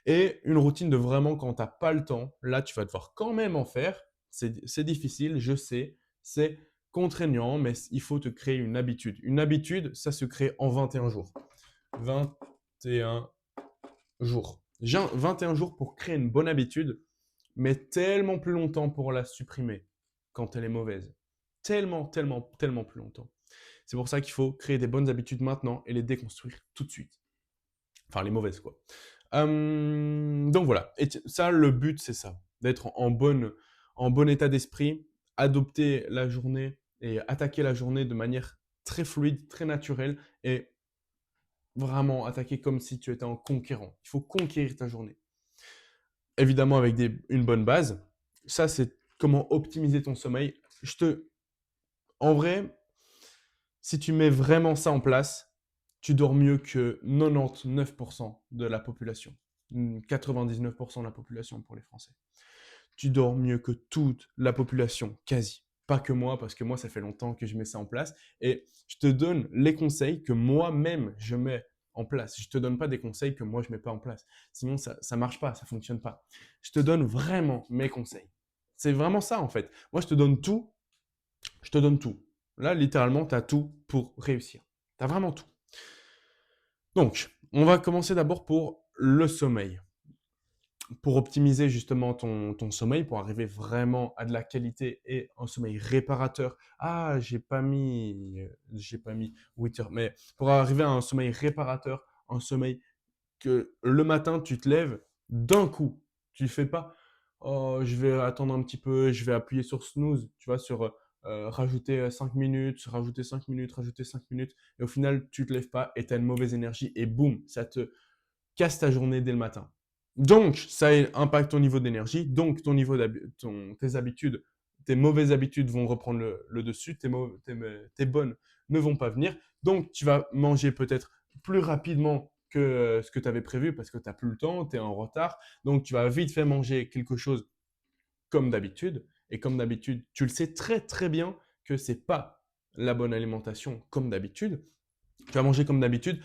Et une routine de vraiment quand tu as pas le temps, là tu vas devoir quand même en faire. C'est difficile, je sais, c'est contraignant, mais il faut te créer une habitude. Une habitude, ça se crée en 21 jours. 21 jours. J'ai 21 jours pour créer une bonne habitude, mais tellement plus longtemps pour la supprimer quand elle est mauvaise. Tellement, tellement, tellement plus longtemps. C'est pour ça qu'il faut créer des bonnes habitudes maintenant et les déconstruire tout de suite. Enfin, les mauvaises, quoi. Donc voilà. Et ça, le but, c'est ça. D'être en bon état d'esprit, adopter la journée et attaquer la journée de manière très fluide, très naturelle et vraiment attaquer comme si tu étais un conquérant. Il faut conquérir ta journée. Évidemment, avec une bonne base. Ça, c'est comment optimiser ton sommeil. En vrai, si tu mets vraiment ça en place, tu dors mieux que 99% de la population. 99% de la population pour les Français. Tu dors mieux que toute la population, quasi. Pas que moi, parce que moi, ça fait longtemps que je mets ça en place. Et je te donne les conseils que moi-même, je mets en place. Je ne te donne pas des conseils que moi, je ne mets pas en place. Sinon, ça ne marche pas, ça ne fonctionne pas. Je te donne vraiment mes conseils. C'est vraiment ça, en fait. Moi, je te donne tout. Je te donne tout. Là, littéralement, tu as tout pour réussir. Tu as vraiment tout. Donc, on va commencer d'abord pour le sommeil. Pour optimiser justement ton sommeil, pour arriver vraiment à de la qualité et un sommeil réparateur. Ah, j'ai pas mis 8 heures, mais pour arriver à un sommeil réparateur, un sommeil que le matin, tu te lèves d'un coup. Tu ne fais pas, oh, je vais attendre un petit peu, je vais appuyer sur snooze, tu vois, sur rajouter 5 minutes, rajouter 5 minutes, rajouter 5 minutes, et au final, tu te lèves pas et tu as une mauvaise énergie et boum, ça te casse ta journée dès le matin. Donc, ça impacte ton niveau d'énergie, donc tes habitudes, tes mauvaises habitudes vont reprendre le dessus, tes bonnes ne vont pas venir. Donc, tu vas manger peut-être plus rapidement que ce que tu avais prévu parce que tu n'as plus le temps, tu es en retard. Donc, tu vas vite fait manger quelque chose comme d'habitude. Et comme d'habitude, tu le sais très très bien que ce n'est pas la bonne alimentation comme d'habitude. Tu vas manger comme d'habitude,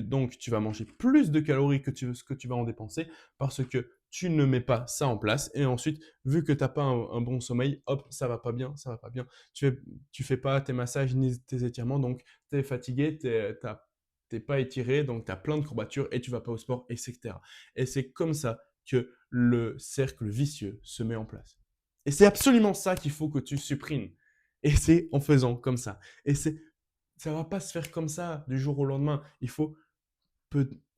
donc tu vas manger plus de calories que ce que tu vas en dépenser parce que tu ne mets pas ça en place. Et ensuite, vu que tu n'as pas un bon sommeil, hop, ça va pas bien, ça va pas bien. Tu fais pas tes massages ni tes étirements, donc tu es fatigué, t'es pas étiré, donc tu as plein de courbatures et tu vas pas au sport, etc. Et c'est comme ça que le cercle vicieux se met en place. Et c'est absolument ça qu'il faut que tu supprimes. Et c'est en faisant comme ça. Et ça va pas se faire comme ça du jour au lendemain. Il faut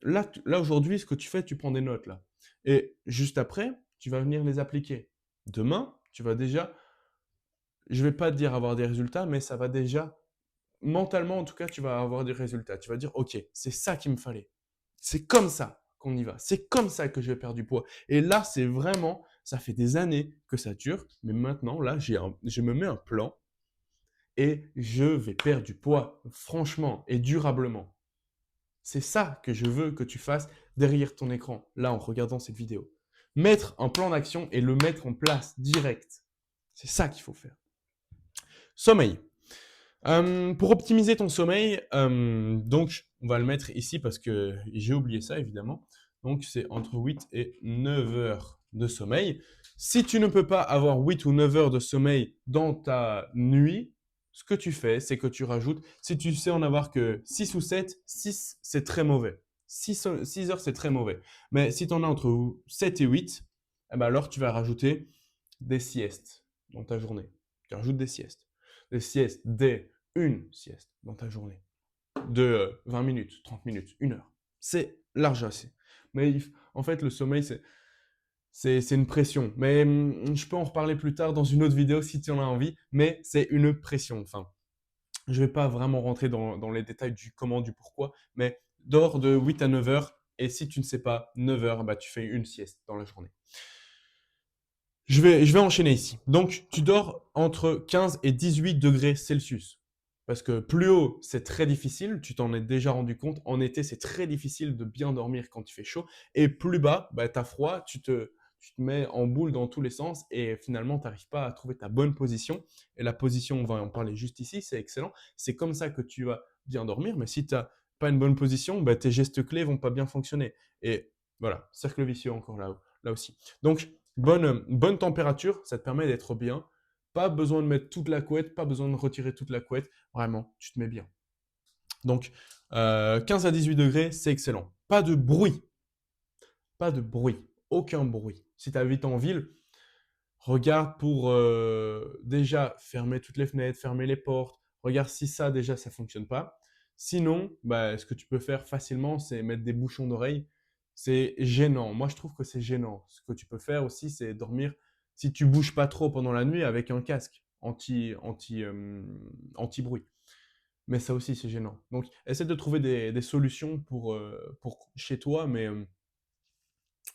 là aujourd'hui, ce que tu fais, tu prends des notes là. Et juste après, tu vas venir les appliquer. Demain, tu vas déjà, je vais pas te dire avoir des résultats, mais ça va déjà, mentalement en tout cas, tu vas avoir des résultats. Tu vas dire, ok, c'est ça qu'il me fallait. C'est comme ça qu'on y va. C'est comme ça que je vais perdre du poids. Et là, c'est vraiment, ça fait des années que ça dure, mais maintenant, là, je me mets un plan et je vais perdre du poids, franchement et durablement. C'est ça que je veux que tu fasses derrière ton écran, là, en regardant cette vidéo. Mettre un plan d'action et le mettre en place direct. C'est ça qu'il faut faire. Sommeil. Pour optimiser ton sommeil, donc on va le mettre ici parce que j'ai oublié ça évidemment. Donc c'est entre 8 et 9 heures de sommeil. Si tu ne peux pas avoir 8 ou 9 heures de sommeil dans ta nuit, ce que tu fais, c'est que tu rajoutes, si tu sais en avoir que 6 ou 7, 6 c'est très mauvais. 6 heures c'est très mauvais. Mais si tu en as entre 7 et 8, eh ben alors tu vas rajouter des siestes dans ta journée. Tu rajoutes des siestes. Des siestes dès une sieste dans ta journée de 20 minutes, 30 minutes, 1 heure. C'est large assez. Mais en fait, le sommeil, c'est une pression. Mais je peux en reparler plus tard dans une autre vidéo si tu en as envie. Mais c'est une pression. Enfin, je ne vais pas vraiment rentrer dans les détails du comment, du pourquoi. Mais dors de 8 à 9 heures. Et si tu ne sais pas, 9 heures, bah, tu fais une sieste dans la journée. Je vais enchaîner ici. Donc, tu dors entre 15 et 18 degrés Celsius. Parce que plus haut, c'est très difficile. Tu t'en es déjà rendu compte. En été, c'est très difficile de bien dormir quand il fait chaud. Et plus bas, bah, tu as froid, tu te mets en boule dans tous les sens et finalement, tu n'arrives pas à trouver ta bonne position. Et la position, on va en parler juste ici, c'est excellent. C'est comme ça que tu vas bien dormir. Mais si tu n'as pas une bonne position, bah, tes gestes clés vont pas bien fonctionner. Et voilà, cercle vicieux encore là aussi. Donc, bonne température, ça te permet d'être bien. Pas besoin de mettre toute la couette, pas besoin de retirer toute la couette. Vraiment, tu te mets bien. Donc, 15 à 18 degrés, c'est excellent. Pas de bruit. Pas de bruit. Aucun bruit. Si tu habites en ville, regarde pour déjà fermer toutes les fenêtres, fermer les portes. Regarde si ça, déjà, ça fonctionne pas. Sinon, bah, ce que tu peux faire facilement, c'est mettre des bouchons d'oreilles. C'est gênant. Moi, je trouve que c'est gênant. Ce que tu peux faire aussi, c'est dormir si tu bouges pas trop pendant la nuit avec un casque anti-bruit. Mais ça aussi, c'est gênant. Donc, essaie de trouver des solutions pour chez toi. Mais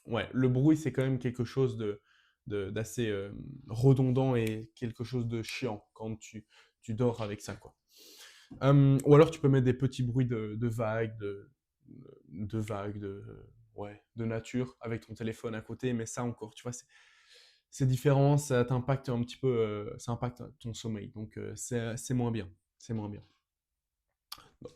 ouais, le bruit, c'est quand même quelque chose d'assez redondant et quelque chose de chiant quand tu dors avec ça, quoi. Ou alors tu peux mettre des petits bruits de vagues, de vagues, ouais, de nature avec ton téléphone à côté, mais ça encore, tu vois, c'est différent, ça t'impacte un petit peu, ça impacte ton sommeil, donc c'est moins bien, c'est moins bien.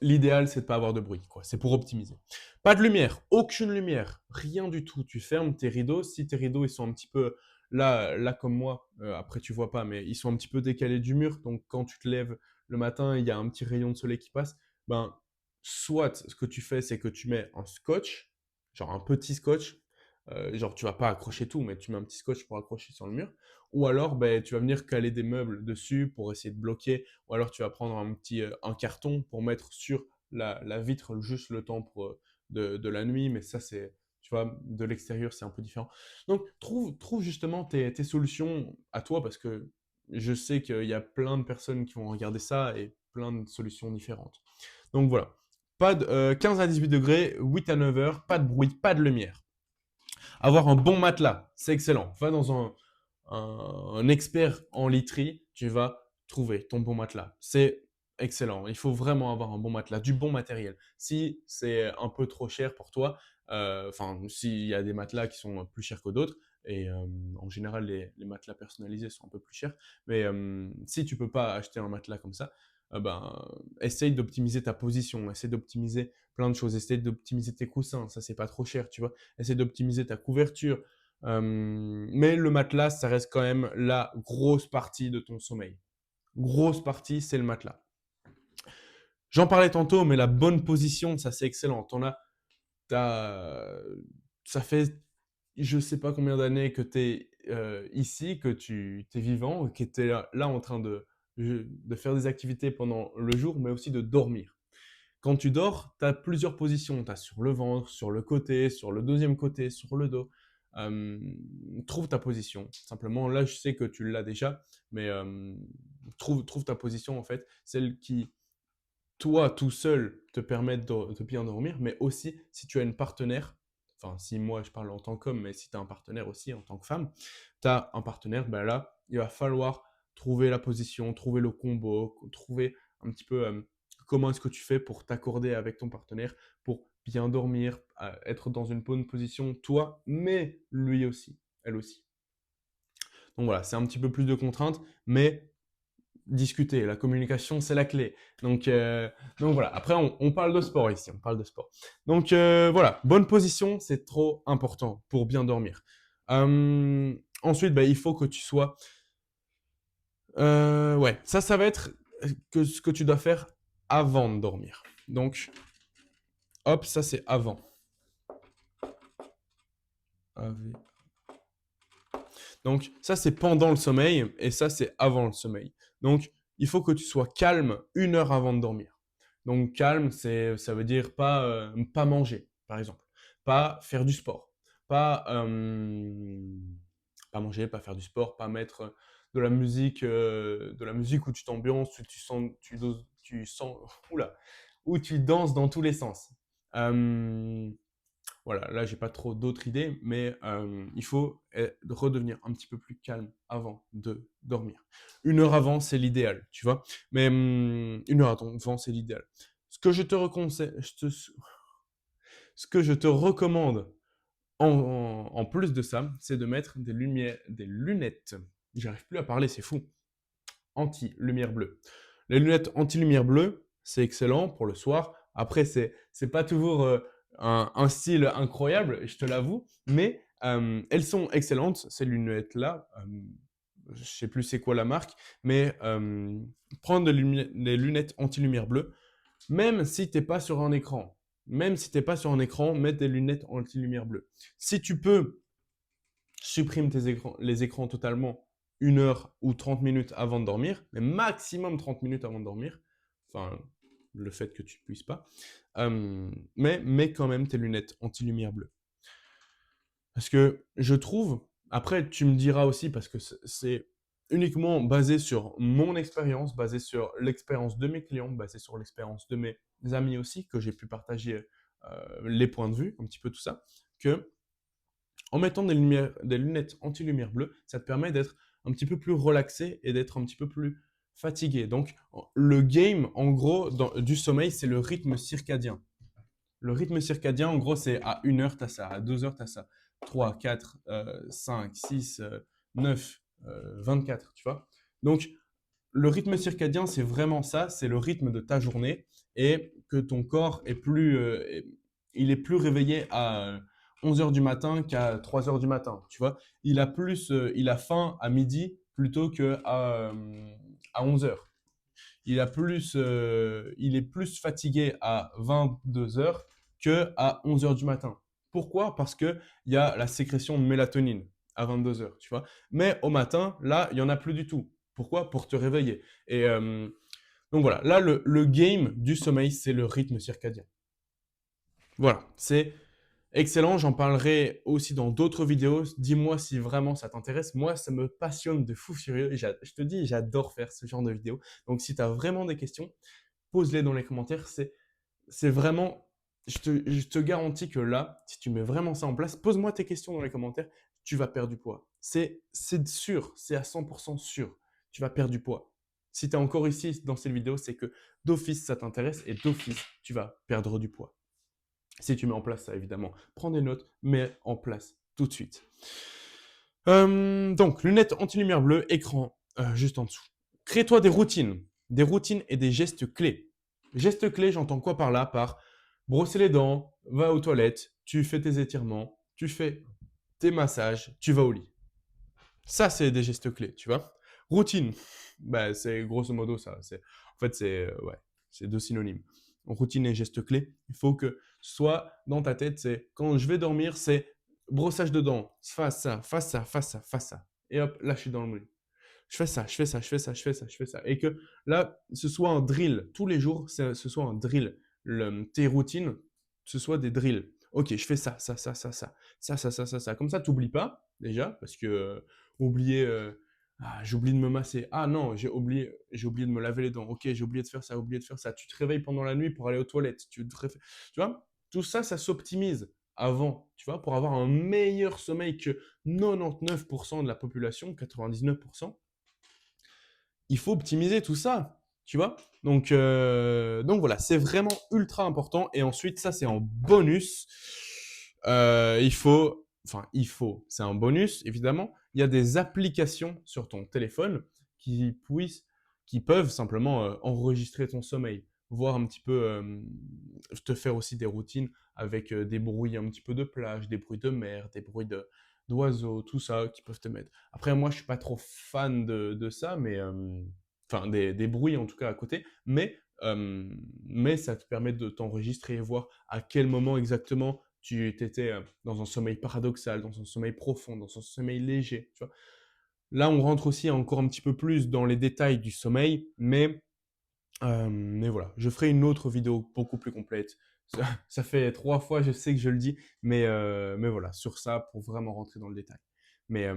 L'idéal, c'est de pas avoir de bruit, quoi. C'est pour optimiser. Pas de lumière, aucune lumière, rien du tout. Tu fermes tes rideaux. Si tes rideaux ils sont un petit peu là comme moi, après tu vois pas, mais ils sont un petit peu décalés du mur. Donc quand tu te lèves le matin, il y a un petit rayon de soleil qui passe. Ben, soit ce que tu fais, c'est que tu mets un scotch, genre un petit scotch. Genre tu vas pas accrocher tout, mais tu mets un petit scotch pour accrocher sur le mur. Ou alors, ben, tu vas venir caler des meubles dessus pour essayer de bloquer, ou alors tu vas prendre un carton pour mettre sur la vitre juste le temps de la nuit, mais ça c'est, tu vois, de l'extérieur c'est un peu différent. Donc trouve justement tes solutions à toi parce que je sais qu'il y a plein de personnes qui vont regarder ça et plein de solutions différentes. Donc voilà, pas de, 15 à 18 degrés, 8 à 9 heures, pas de bruit, pas de lumière. Avoir un bon matelas, c'est excellent. Va dans un expert en literie, tu vas trouver ton bon matelas. C'est excellent. Il faut vraiment avoir un bon matelas, du bon matériel. Si c'est un peu trop cher pour toi, enfin, s'il y a des matelas qui sont plus chers que d'autres, et en général, les matelas personnalisés sont un peu plus chers, mais si tu peux pas acheter un matelas comme ça, ben, essaye d'optimiser ta position, essaye d'optimiser plein de choses, essaye d'optimiser tes coussins, ça c'est pas trop cher, tu vois. Essaye d'optimiser ta couverture, Mais le matelas, ça reste quand même la grosse partie de ton sommeil. Grosse partie, c'est le matelas. J'en parlais tantôt, mais la bonne position, ça c'est excellent. Ça fait je ne sais pas combien d'années que tu es ici, que tu es vivant, que tu es là en train de faire des activités pendant le jour, mais aussi de dormir. Quand tu dors, tu as plusieurs positions. Tu as sur le ventre, sur le côté, sur le deuxième côté, sur le dos. Trouve ta position. Simplement, là, je sais que tu l'as déjà, mais trouve ta position, en fait, celle qui, toi, tout seul, te permet de bien dormir, mais aussi si tu as une partenaire, enfin, si moi, je parle en tant qu'homme, mais si tu as un partenaire aussi en tant que femme, tu as un partenaire, ben là, il va falloir trouver la position, trouver le combo, trouver un petit peu comment est-ce que tu fais pour t'accorder avec ton partenaire, pour bien dormir, être dans une bonne position, toi, mais lui aussi, elle aussi. Donc voilà, c'est un petit peu plus de contraintes, mais discuter, la communication, c'est la clé. Donc voilà, après, on parle de sport ici, on parle de sport. Donc voilà, bonne position, c'est trop important pour bien dormir. Ensuite, bah, il faut que tu sois... ouais, ça va être ce que tu dois faire avant de dormir. Donc, hop, ça c'est avant. Donc, ça c'est pendant le sommeil et ça c'est avant le sommeil. Donc, il faut que tu sois calme 1 heure avant de dormir. Donc, calme, ça veut dire pas manger, par exemple. Pas faire du sport. Pas manger, pas faire du sport, pas mettre de la musique où tu t'ambiances, où oula, où tu danses dans tous les sens. Euh, voilà, là, j'ai pas trop d'autres idées, mais il faut redevenir un petit peu plus calme avant de dormir. 1 heure avant, c'est l'idéal, tu vois. Mais 1 heure avant, c'est l'idéal. Ce que je te reconseille, ce que je te recommande en plus de ça, c'est de mettre des lunettes. J'arrive plus à parler, c'est fou. Anti-lumière bleue. Les lunettes anti-lumière bleue, c'est excellent pour le soir. Après, c'est pas toujours un style incroyable, je te l'avoue, mais elles sont excellentes, ces lunettes-là. Je sais plus c'est quoi la marque, mais prendre des lunettes anti-lumière bleue, même si t'es pas sur un écran. Même si t'es pas sur un écran, mets des lunettes anti-lumière bleue. Si tu peux, supprime les écrans totalement 1 heure ou 30 minutes avant de dormir, mais maximum 30 minutes avant de dormir. Enfin, le fait que tu puisses pas. Mais mets quand même tes lunettes anti-lumière bleue. Parce que je trouve, après tu me diras aussi, parce que c'est uniquement basé sur mon expérience, basé sur l'expérience de mes clients, basé sur l'expérience de mes amis aussi, que j'ai pu partager les points de vue, un petit peu tout ça, que en mettant des lunettes anti-lumière bleue, ça te permet d'être un petit peu plus relaxé et d'être un petit peu plus fatigué. Donc, le game, en gros, du sommeil, c'est le rythme circadien. Le rythme circadien, en gros, c'est à 1 heure, tu as ça, à 2 heures, tu as ça, 3, 4, 5, 6, 9, 24, tu vois. Donc, le rythme circadien, c'est vraiment ça, c'est le rythme de ta journée et que ton corps il est plus réveillé à 11 heures du matin qu'à 3 heures du matin, tu vois. Il a faim à midi plutôt à 11 heures. Il est plus fatigué à 22 heures que à 11 heures du matin. Pourquoi? Parce que il y a la sécrétion de mélatonine à 22 heures, tu vois. Mais au matin, là, il y en a plus du tout. Pourquoi? Pour te réveiller. Et donc voilà, là, le game du sommeil, c'est le rythme circadien. Voilà, c'est excellent. J'en parlerai aussi dans d'autres vidéos. Dis-moi si vraiment ça t'intéresse. Moi, ça me passionne de fou furieux. Je te dis, j'adore faire ce genre de vidéos. Donc, si tu as vraiment des questions, pose-les dans les commentaires. C'est vraiment, je te garantis que là, si tu mets vraiment ça en place, pose-moi tes questions dans les commentaires, tu vas perdre du poids. C'est sûr, c'est à 100% sûr, tu vas perdre du poids. Si tu es encore ici dans cette vidéo, c'est que d'office ça t'intéresse et d'office tu vas perdre du poids. Si tu mets en place ça, évidemment, prends des notes, mets en place tout de suite. Donc, lunettes anti-lumière bleue, écran juste en dessous. Crée-toi des routines et des gestes clés. Gestes clés, j'entends quoi par là? Par brosser les dents, va aux toilettes, tu fais tes étirements, tu fais tes massages, tu vas au lit. Ça, c'est des gestes clés, tu vois. Routine, bah, c'est grosso modo ça. En fait, ouais, c'est deux synonymes. Routine et gestes clés. Il faut que soit dans ta tête, c'est quand je vais dormir, c'est brossage de dents, fasse ça, fasse ça, fasse ça, fasse ça. Et hop, là, je suis dans le lit. Je fais ça, je fais ça, je fais ça, je fais ça, je fais ça. Et que là, ce soit un drill. Tous les jours, ce soit un drill. Tes routines, ce soit des drills. Ok, je fais ça, ça, ça, ça, ça, ça, ça, ça, ça, ça. Comme ça, tu n'oublies pas, déjà, parce que oublier, j'ai oublié de me masser. Ah non, j'ai oublié de me laver les dents. Ok, j'ai oublié de faire ça, oublié de faire ça. Tu te réveilles pendant la nuit pour aller aux toilettes. Tu vois, tout ça, ça s'optimise avant, tu vois, pour avoir un meilleur sommeil que 99% de la population, 99%. Il faut optimiser tout ça, tu vois. Donc voilà, c'est vraiment ultra important. Et ensuite, ça c'est en bonus. C'est un bonus évidemment. Il y a des applications sur ton téléphone qui peuvent simplement enregistrer ton sommeil, voir un petit peu, te faire aussi des routines avec des bruits un petit peu de plage, des bruits de mer, des bruits d'oiseaux, tout ça qui peuvent te mettre. Après, moi, je suis pas trop fan de ça, mais enfin des bruits en tout cas à côté, mais ça te permet de t'enregistrer et voir à quel moment exactement tu étais dans un sommeil paradoxal, dans un sommeil profond, dans un sommeil léger. Tu vois. Là, on rentre aussi encore un petit peu plus dans les détails du sommeil, mais voilà, je ferai une autre vidéo beaucoup plus complète. Ça fait 3 fois, je sais que je le dis, mais voilà, sur ça, pour vraiment rentrer dans le détail. Mais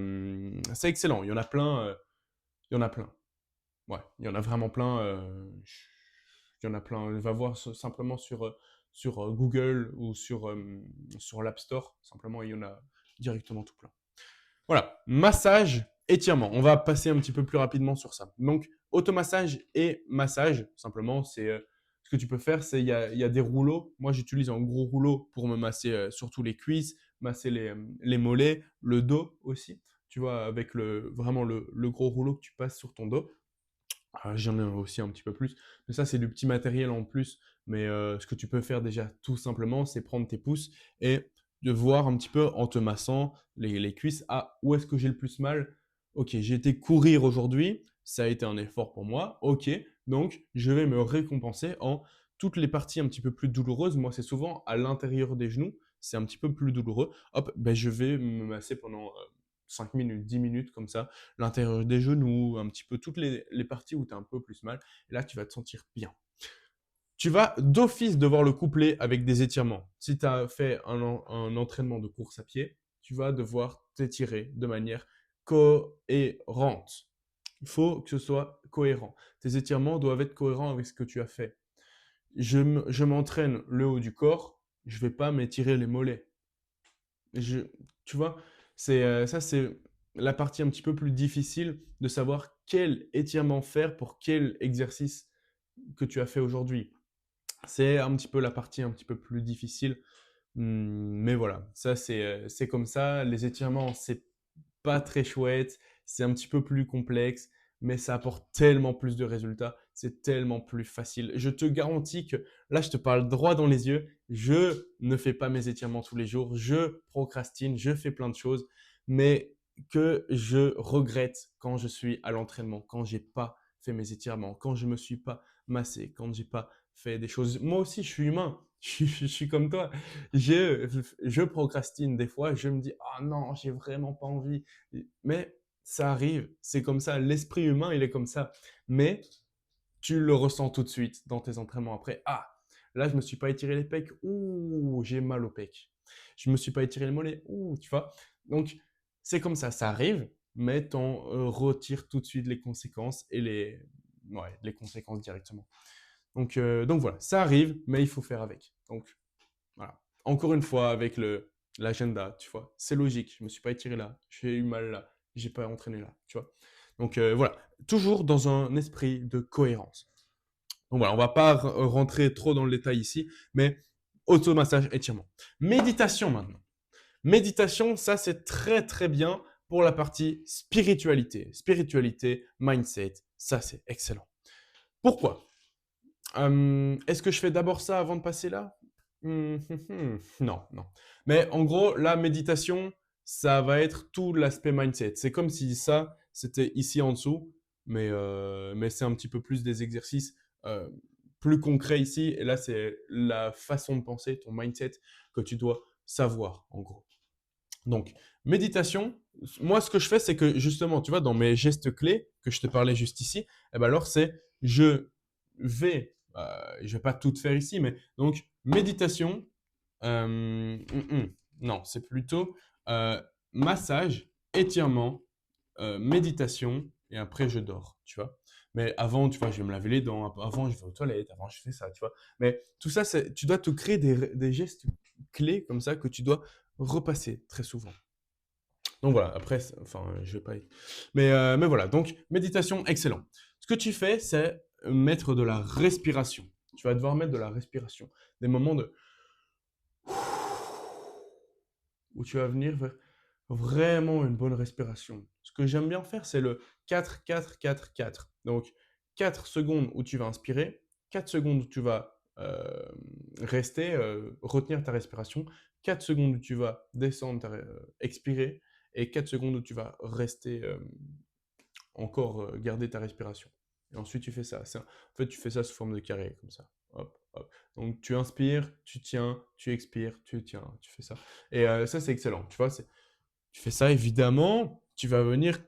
c'est excellent, il y en a plein. Il y en a plein. Ouais, il y en a vraiment plein. Il y en a plein. Va voir simplement sur Google ou sur l'App Store. Simplement, il y en a directement tout plein. Voilà, massage, étirement. On va passer un petit peu plus rapidement sur ça. Donc, automassage et massage, simplement, c'est ce que tu peux faire, c'est il y a des rouleaux. Moi, j'utilise un gros rouleau pour me masser surtout les cuisses, masser les mollets, le dos aussi. Tu vois, avec vraiment le gros rouleau que tu passes sur ton dos. J'en ai aussi un petit peu plus, mais ça c'est du petit matériel en plus. Mais ce que tu peux faire déjà tout simplement, c'est prendre tes pouces et de voir un petit peu en te massant les cuisses, où est-ce que j'ai le plus mal. Ok, j'ai été courir aujourd'hui, ça a été un effort pour moi. Ok, donc je vais me récompenser en toutes les parties un petit peu plus douloureuses. Moi, c'est souvent à l'intérieur des genoux, c'est un petit peu plus douloureux. Hop, ben, je vais me masser pendant 5 minutes, 10 minutes comme ça, l'intérieur des genoux, un petit peu toutes les parties où tu as un peu plus mal. Et là, tu vas te sentir bien. Tu vas d'office devoir le coupler avec des étirements. Si tu as fait un entraînement de course à pied, tu vas devoir t'étirer de manière cohérente. Il faut que ce soit cohérent. Tes étirements doivent être cohérents avec ce que tu as fait. Je m'entraîne le haut du corps, je ne vais pas m'étirer les mollets. Je, Tu vois, ça, c'est la partie un petit peu plus difficile de savoir quel étirement faire pour quel exercice que tu as fait aujourd'hui. C'est un petit peu la partie un petit peu plus difficile. Mais voilà, ça c'est comme ça. Les étirements, c'est pas très chouette, c'est un petit peu plus complexe, mais ça apporte tellement plus de résultats, c'est tellement plus facile. Je te garantis que là, je te parle droit dans les yeux, je ne fais pas mes étirements tous les jours, je procrastine, je fais plein de choses, mais que je regrette quand je suis à l'entraînement, quand j'ai pas fait mes étirements, quand je me suis pas massé, quand j'ai pas fait des choses. Moi aussi, je suis humain, je suis comme toi. Je procrastine des fois, je me dis, ah non, j'ai vraiment pas envie. Mais ça arrive, c'est comme ça. L'esprit humain, il est comme ça. Mais tu le ressens tout de suite dans tes entraînements après. Ah, là, je me suis pas étiré les pecs. Ouh, j'ai mal aux pecs. Je me suis pas étiré les mollets. Ouh, tu vois. Donc, c'est comme ça arrive, mais t'en retires tout de suite les conséquences et ouais, les conséquences directement. Donc voilà, ça arrive, mais il faut faire avec. Donc voilà. Encore une fois, avec l'agenda, tu vois, c'est logique. Je me suis pas étiré là, j'ai eu mal là, j'ai pas entraîné là, tu vois. Donc voilà, toujours dans un esprit de cohérence. Donc voilà, on va pas rentrer trop dans le détail ici, mais automassage, étirement. Méditation maintenant. Méditation, ça c'est très très bien pour la partie spiritualité. Spiritualité, mindset, ça c'est excellent. Pourquoi Est-ce que je fais d'abord ça avant de passer là? Non, non. Mais en gros, la méditation, ça va être tout l'aspect mindset. C'est comme si ça, c'était ici en dessous, mais c'est un petit peu plus des exercices euh, plus concrets ici. Et là, c'est la façon de penser, ton mindset que tu dois savoir, en gros. Donc, méditation, moi, ce que je fais, c'est que justement, tu vois, dans mes gestes clés que je te parlais juste ici, eh ben alors, c'est je vais pas tout faire ici, mais donc, méditation, non, c'est plutôt euh, massage, étirement, méditation, et après, je dors, tu vois. Mais avant, tu vois, je vais me laver les dents, avant, je vais aux toilettes, avant, je fais ça, tu vois. Mais tout ça, tu dois te créer des gestes clés comme ça que tu dois repasser très souvent. Donc voilà, après, enfin, je vais pas mais voilà, donc méditation, excellent. Ce que tu fais, c'est mettre de la respiration. Tu vas devoir mettre de la respiration. Des moments où tu vas venir vers vraiment une bonne respiration. Ce que j'aime bien faire, c'est le 4-4-4-4. Donc, 4 secondes où tu vas inspirer, 4 secondes où tu vas rester, retenir ta respiration, 4 secondes où tu vas descendre, expirer, et 4 secondes où tu vas rester encore garder ta respiration. Et ensuite, tu fais ça. En fait, tu fais ça sous forme de carré, comme ça. Hop, hop. Donc, tu inspires, tu tiens, tu expires, tu tiens, tu fais ça. Et ça, c'est excellent. Tu vois, tu fais ça, évidemment, tu vas venir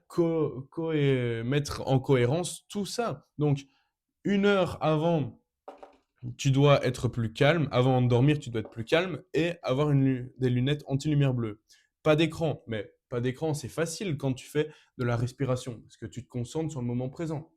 mettre en cohérence tout ça. Donc, 1 heure avant, tu dois être plus calme. Avant de dormir, tu dois être plus calme et avoir des lunettes anti-lumière bleue. Pas d'écran, mais pas d'écran, c'est facile quand tu fais de la respiration parce que tu te concentres sur le moment présent.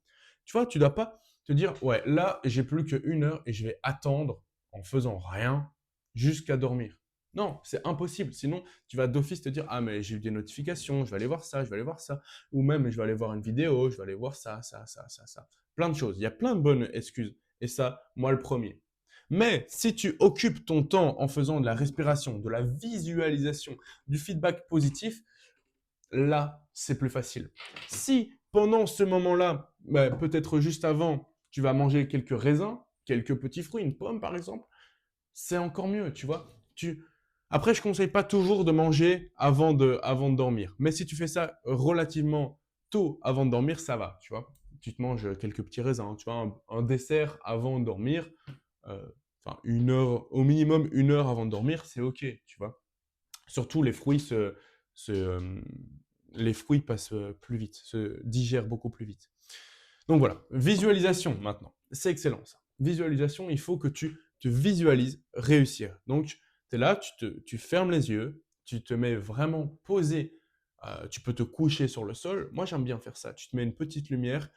Tu vois, tu dois pas te dire, ouais, là, j'ai plus qu'1 heure et je vais attendre en faisant rien jusqu'à dormir. Non, c'est impossible. Sinon, tu vas d'office te dire, ah, mais j'ai eu des notifications, je vais aller voir ça, je vais aller voir ça. Ou même, je vais aller voir une vidéo, je vais aller voir ça, ça, ça, ça, ça. Plein de choses. Il y a plein de bonnes excuses. Et ça, moi le premier. Mais si tu occupes ton temps en faisant de la respiration, de la visualisation, du feedback positif, là, c'est plus facile. Si pendant ce moment-là, bah, peut-être juste avant, tu vas manger quelques raisins, quelques petits fruits, une pomme par exemple, c'est encore mieux, tu vois. Après, je ne conseille pas toujours de manger avant de dormir. Mais si tu fais ça relativement tôt avant de dormir, ça va, tu vois. Tu te manges quelques petits raisins, tu vois, un dessert avant de dormir, euh, enfin 1 heure, au minimum 1 heure avant de dormir, c'est ok, tu vois. Surtout les fruits se, euh, les fruits passent plus vite, se digèrent beaucoup plus vite. Donc voilà, visualisation maintenant. C'est excellent ça. Visualisation, il faut que tu te visualises réussir. Donc, tu es là, tu fermes les yeux, tu te mets vraiment posé. Tu peux te coucher sur le sol. Moi, j'aime bien faire ça. Tu te mets une petite lumière.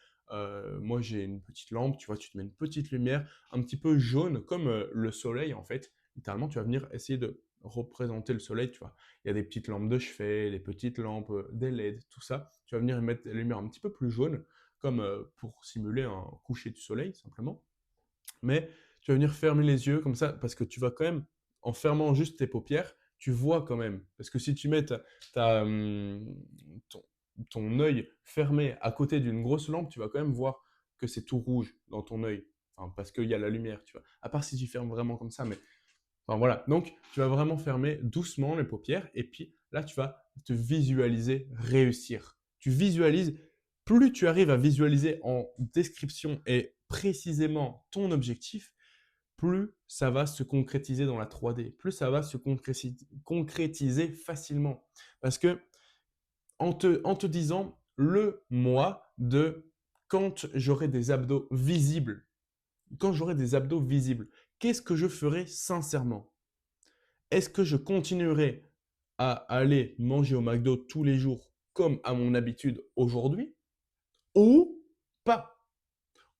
Moi, j'ai une petite lampe, tu vois, tu te mets une petite lumière un petit peu jaune, comme le soleil en fait. Littéralement, tu vas venir essayer de représenter le soleil, tu vois. Il y a des petites lampes de chevet, des petites lampes, des LED, tout ça. Tu vas venir mettre des lumières un petit peu plus jaunes comme pour simuler un coucher du soleil simplement. Mais tu vas venir fermer les yeux comme ça parce que tu vas quand même, en fermant juste tes paupières, tu vois quand même. Parce que si tu mets ta, ton, ton œil fermé à côté d'une grosse lampe, tu vas quand même voir que c'est tout rouge dans ton œil. Enfin, parce qu'il y a la lumière, tu vois. À part si tu fermes vraiment comme ça, mais enfin voilà. Donc, tu vas vraiment fermer doucement les paupières et puis là, tu vas te visualiser réussir. Tu visualises, plus tu arrives à visualiser en description et précisément ton objectif, plus ça va se concrétiser dans la 3D, plus ça va se concrétiser facilement. Parce que en te disant le mois de quand j'aurai des abdos visibles, qu'est-ce que je ferai sincèrement? Est-ce que je continuerai à aller manger au McDo tous les jours comme à mon habitude aujourd'hui ou pas?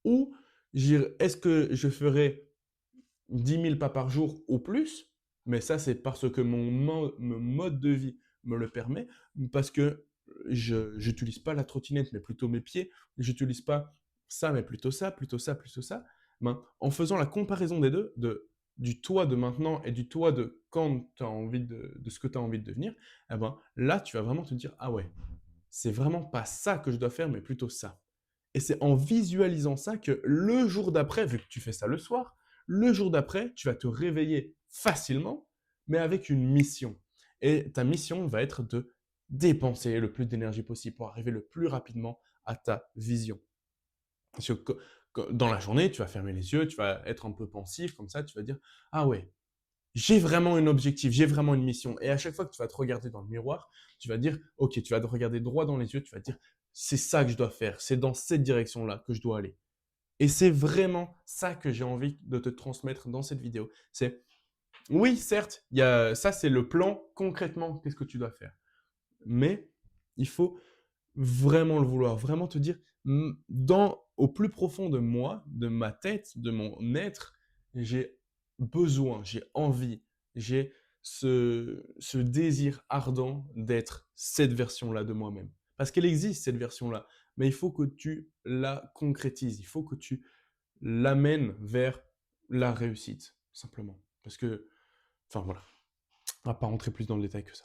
Ou est-ce que je ferai 10 000 pas par jour ou plus? Mais ça, c'est parce que mon mode de vie me le permet, parce que je n'utilise pas la trottinette, mais plutôt mes pieds. Je n'utilise pas ça, mais plutôt ça, plutôt ça, plutôt ça. Ben, en faisant la comparaison des deux, du toi de maintenant et du toi de quand tu as envie de ce que tu as envie de devenir, eh ben, là, tu vas vraiment te dire, ah ouais, c'est vraiment pas ça que je dois faire, mais plutôt ça. Et c'est en visualisant ça que le jour d'après, vu que tu fais ça le soir, le jour d'après, tu vas te réveiller facilement, mais avec une mission. Et ta mission va être de dépenser le plus d'énergie possible pour arriver le plus rapidement à ta vision. Parce que dans la journée, tu vas fermer les yeux, tu vas être un peu pensif comme ça, tu vas dire ah ouais, j'ai vraiment un objectif, j'ai vraiment une mission. Et à chaque fois que tu vas te regarder dans le miroir, tu vas dire ok, tu vas te regarder droit dans les yeux, tu vas dire c'est ça que je dois faire, c'est dans cette direction-là que je dois aller. Et c'est vraiment ça que j'ai envie de te transmettre dans cette vidéo. C'est oui, certes, ça c'est le plan concrètement, qu'est-ce que tu dois faire. Mais il faut vraiment le vouloir, vraiment te dire, au plus profond de moi, de ma tête, de mon être, j'ai besoin, j'ai envie, j'ai ce désir ardent d'être cette version-là de moi-même. Parce qu'elle existe, cette version-là, mais il faut que tu la concrétises, il faut que tu l'amènes vers la réussite, simplement. Parce que, enfin voilà, on va pas rentrer plus dans le détail que ça.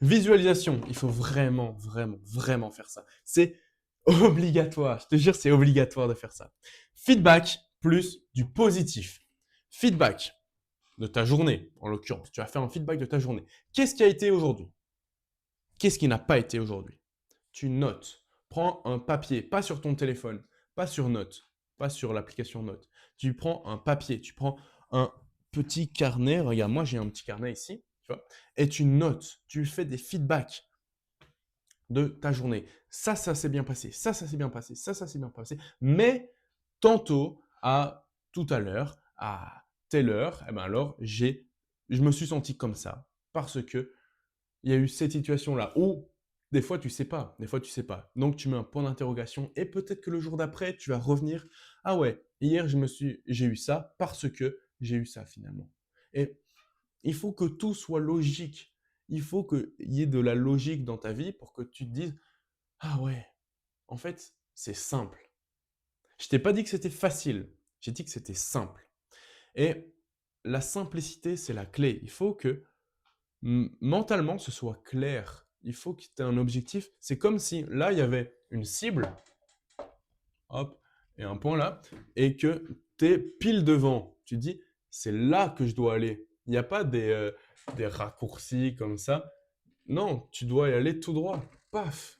Visualisation, il faut vraiment, vraiment, vraiment faire ça. C'est obligatoire, je te jure, c'est obligatoire de faire ça. Feedback plus du positif. Feedback de ta journée, en l'occurrence. Tu vas faire un feedback de ta journée. Qu'est-ce qui a été aujourd'hui? Qu'est-ce qui n'a pas été aujourd'hui? Tu notes. Prends un papier, pas sur ton téléphone, pas sur Notes, pas sur l'application Notes. Tu prends un papier, tu prends un petit carnet. Regarde, moi j'ai un petit carnet ici, tu vois, et tu notes, tu fais des feedbacks de ta journée. Ça s'est bien passé, ça s'est bien passé, ça s'est bien passé. Mais tantôt, à tout à l'heure, à telle heure, eh ben alors je me suis senti comme ça parce que il y a eu cette situation-là. Ou des fois, tu sais pas. Des fois, tu sais pas. Donc, tu mets un point d'interrogation et peut-être que le jour d'après, tu vas revenir. Ah ouais, hier, j'ai eu ça parce que j'ai eu ça finalement. Et il faut que tout soit logique. Il faut qu'il y ait de la logique dans ta vie pour que tu te dises, ah ouais, en fait, c'est simple. Je t'ai pas dit que c'était facile. J'ai dit que c'était simple. Et la simplicité, c'est la clé. Il faut que mentalement, ce soit clair. Il faut que tu aies un objectif. C'est comme si là, il y avait une cible, hop, et un point là, et que tu es pile devant. Tu dis, c'est là que je dois aller. Il n'y a pas des raccourcis comme ça. Non, tu dois y aller tout droit. Paf,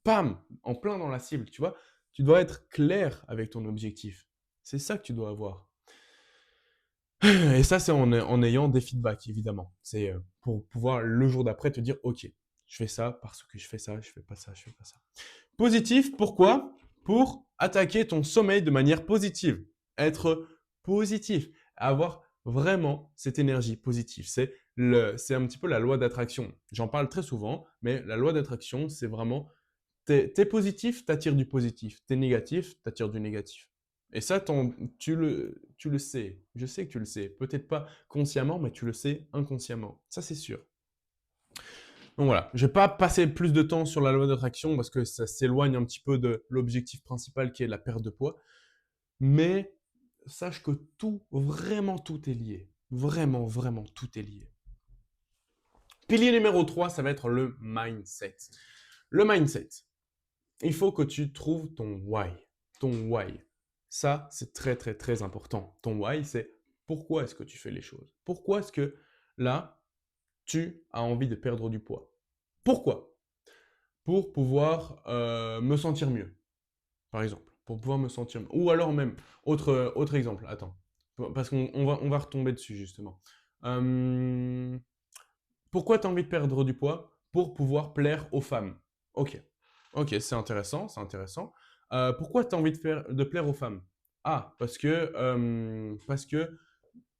pam, en plein dans la cible, tu vois. Tu dois être clair avec ton objectif. C'est ça que tu dois avoir. Et ça, c'est en ayant des feedbacks, évidemment. C'est pour pouvoir le jour d'après te dire, OK, je fais ça parce que je fais ça, je fais pas ça, je fais pas ça. Positif, pourquoi? Pour attaquer ton sommeil de manière positive. Être positif. Avoir vraiment cette énergie positive. C'est un petit peu la loi d'attraction. J'en parle très souvent, mais la loi d'attraction, c'est vraiment, t'es positif, t'attires du positif. T'es négatif, t'attires du négatif. Et ça, tu le sais. Je sais que tu le sais. Peut-être pas consciemment, mais tu le sais inconsciemment. Ça, c'est sûr. Donc voilà, je vais pas passer plus de temps sur la loi d'attraction parce que ça s'éloigne un petit peu de l'objectif principal qui est la perte de poids. Mais sache que tout, vraiment tout est lié. Vraiment, vraiment tout est lié. Pilier numéro 3, ça va être le mindset. Le mindset, il faut que tu trouves ton why. Ton why. Ça, c'est très, très, très important. Ton why, c'est pourquoi est-ce que tu fais les choses. Pourquoi est-ce que là, tu as envie de perdre du poids. Pourquoi? Pour pouvoir me sentir mieux, par exemple. Pour pouvoir me sentir mieux. Ou alors même, autre exemple, attends. Parce qu'on va retomber dessus, justement. Pourquoi tu as envie de perdre du poids? Pour pouvoir plaire aux femmes. Ok. Ok, c'est intéressant, c'est intéressant. Pourquoi tu as envie de plaire aux femmes? Ah, parce que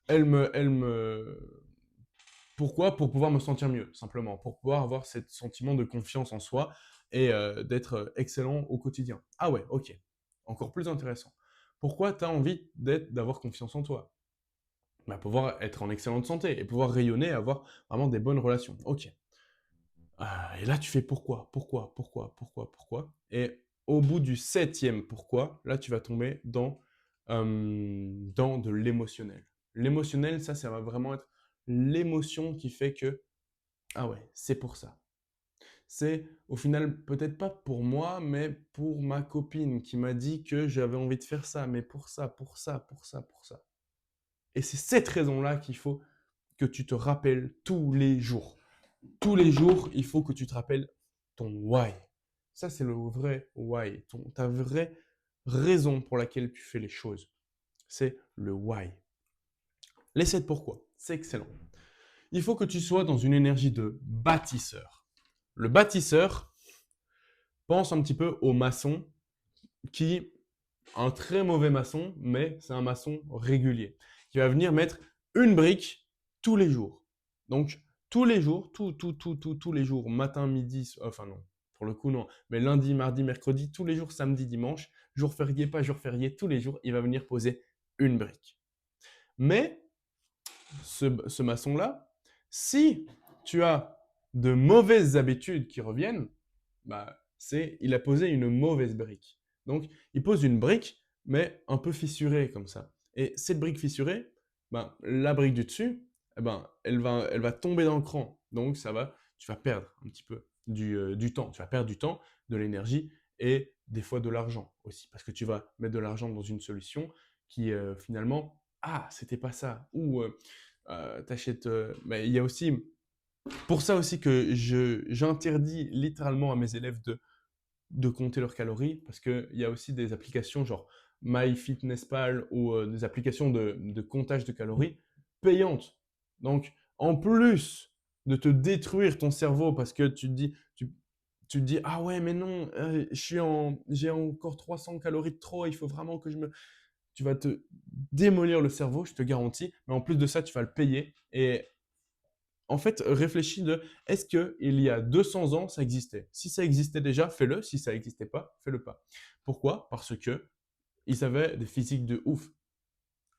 elles me. Pourquoi? Pour pouvoir me sentir mieux, simplement. Pour pouvoir avoir ce sentiment de confiance en soi et d'être excellent au quotidien. Ah ouais, ok. Encore plus intéressant. Pourquoi tu as envie d'avoir confiance en toi? Bah, pouvoir être en excellente santé et pouvoir rayonner et avoir vraiment des bonnes relations. Ok. Et là, tu fais pourquoi, pourquoi, pourquoi, pourquoi, pourquoi. Et au bout du septième pourquoi, là, tu vas tomber dans de l'émotionnel. L'émotionnel, ça va vraiment être l'émotion qui fait que, ah ouais, c'est pour ça. C'est au final peut-être pas pour moi, mais pour ma copine qui m'a dit que j'avais envie de faire ça, mais pour ça, pour ça, pour ça, pour ça. Et c'est cette raison-là qu'il faut que tu te rappelles tous les jours. Tous les jours, il faut que tu te rappelles ton why. Ça, c'est le vrai why, ta vraie raison pour laquelle tu fais les choses. C'est le why. Les 7 pourquoi, c'est excellent. Il faut que tu sois dans une énergie de bâtisseur. Le bâtisseur, pense un petit peu au maçon qui, un très mauvais maçon, mais c'est un maçon régulier, qui va venir mettre une brique tous les jours. Donc, tous les jours, tous les jours, matin, midi, enfin non, pour le coup non, mais lundi, mardi, mercredi, tous les jours, samedi, dimanche, jour férié, pas jour férié, tous les jours, il va venir poser une brique. Mais, ce maçon-là, si tu as de mauvaises habitudes qui reviennent, bah, il a posé une mauvaise brique. Donc, il pose une brique, mais un peu fissurée comme ça. Et cette brique fissurée, ben, la brique du dessus, eh ben, elle va tomber dans le cran. Donc, tu vas perdre un petit peu du temps. Tu vas perdre du temps, de l'énergie et des fois de l'argent aussi. Parce que tu vas mettre de l'argent dans une solution qui finalement, ah, c'était pas ça. Ou t'achètes. Mais il y a aussi pour ça aussi que j'interdis littéralement à mes élèves de compter leurs calories, parce qu'il y a aussi des applications genre MyFitnessPal ou des applications de comptage de calories payantes. Donc, en plus de te détruire ton cerveau parce que tu te dis, ah ouais, mais non, j'ai encore 300 calories de trop, il faut vraiment que je me... Tu vas te démolir le cerveau, je te garantis, mais en plus de ça, tu vas le payer. Et en fait, réfléchis de est-ce qu'il y a 200 ans, ça existait? Si ça existait déjà, fais-le. Si ça n'existait pas, fais-le pas. Pourquoi? Parce que ils avaient des physiques de ouf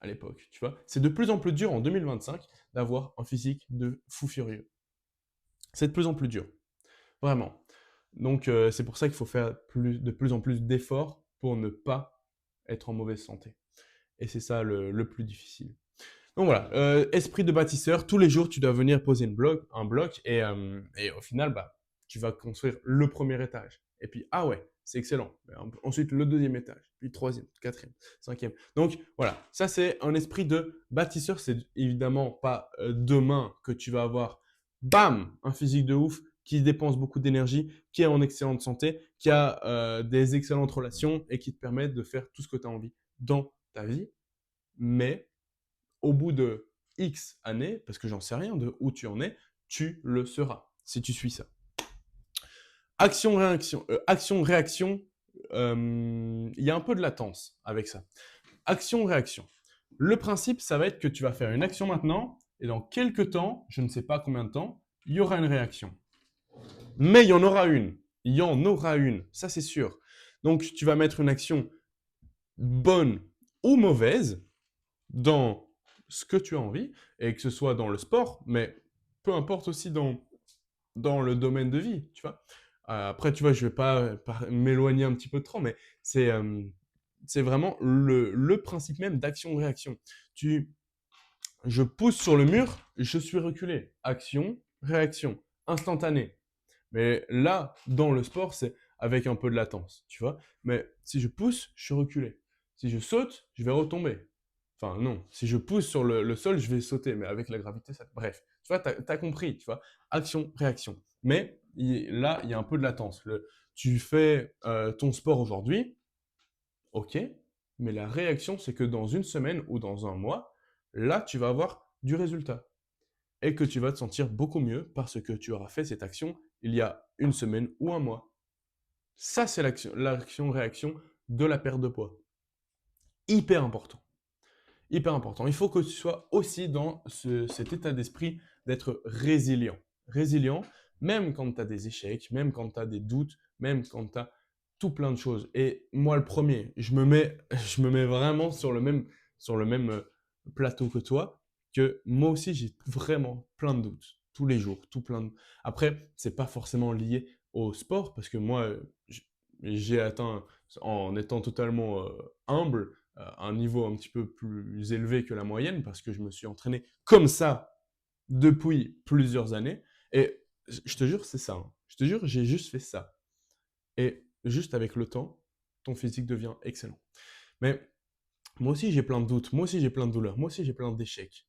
à l'époque, tu vois. C'est de plus en plus dur en 2025 d'avoir un physique de fou furieux. C'est de plus en plus dur, vraiment. Donc, c'est pour ça qu'il faut faire de plus en plus d'efforts pour ne pas être en mauvaise santé. Et c'est ça le plus difficile. Donc voilà, esprit de bâtisseur, tous les jours tu dois venir poser un bloc et au final, bah, tu vas construire le premier étage. Et puis, ah ouais, c'est excellent. Ensuite, le deuxième étage, puis le troisième, quatrième, cinquième. Donc voilà, ça c'est un esprit de bâtisseur. C'est évidemment pas demain que tu vas avoir, bam, un physique de ouf qui dépense beaucoup d'énergie, qui est en excellente santé, qui a des excellentes relations et qui te permet de faire tout ce que tu as envie dans ta vie. Mais au bout de X années, parce que j'en sais rien de où tu en es, tu le seras si tu suis ça. Action-réaction. Action-réaction, il y a un peu de latence avec ça. Action-réaction. Le principe, ça va être que tu vas faire une action maintenant, et dans quelques temps, je ne sais pas combien de temps, il y aura une réaction. Mais il y en aura une. Il y en aura une, ça c'est sûr. Donc tu vas mettre une action bonne ou mauvaise dans ce que tu as envie, et que ce soit dans le sport, mais peu importe aussi dans le domaine de vie, tu vois. Après, tu vois, je vais pas m'éloigner un petit peu trop, mais c'est vraiment le principe même d'action-réaction. Je pousse sur le mur, je suis reculé. Action, réaction, instantané. Mais là, dans le sport, c'est avec un peu de latence, tu vois. Mais si je pousse, je suis reculé. Si je saute, je vais retomber. Enfin, non. Si je pousse sur le sol, je vais sauter. Mais avec la gravité, ça... Bref. Tu vois, t'as compris, tu vois. Action, réaction. Mais là, il y a un peu de latence. Tu fais ton sport aujourd'hui, ok. Mais la réaction, c'est que dans une semaine ou dans un mois, là, tu vas avoir du résultat et que tu vas te sentir beaucoup mieux parce que tu auras fait cette action il y a une semaine ou un mois. Ça, c'est l'action-réaction de la perte de poids. Hyper important. Hyper important. Il faut que tu sois aussi dans cet état d'esprit d'être résilient. Résilient, même quand tu as des échecs, même quand tu as des doutes, même quand tu as tout plein de choses. Et moi, le premier, je me mets vraiment sur le même plateau que toi, que moi aussi, j'ai vraiment plein de doutes. Tous les jours, tout plein de... Après, c'est pas forcément lié au sport, parce que moi, j'ai atteint, en étant totalement humble, un niveau un petit peu plus élevé que la moyenne, parce que je me suis entraîné comme ça depuis plusieurs années. Et je te jure, c'est ça. Hein. Je te jure, j'ai juste fait ça. Et juste avec le temps, ton physique devient excellent. Mais moi aussi, j'ai plein de doutes. Moi aussi, j'ai plein de douleurs. Moi aussi, j'ai plein d'échecs.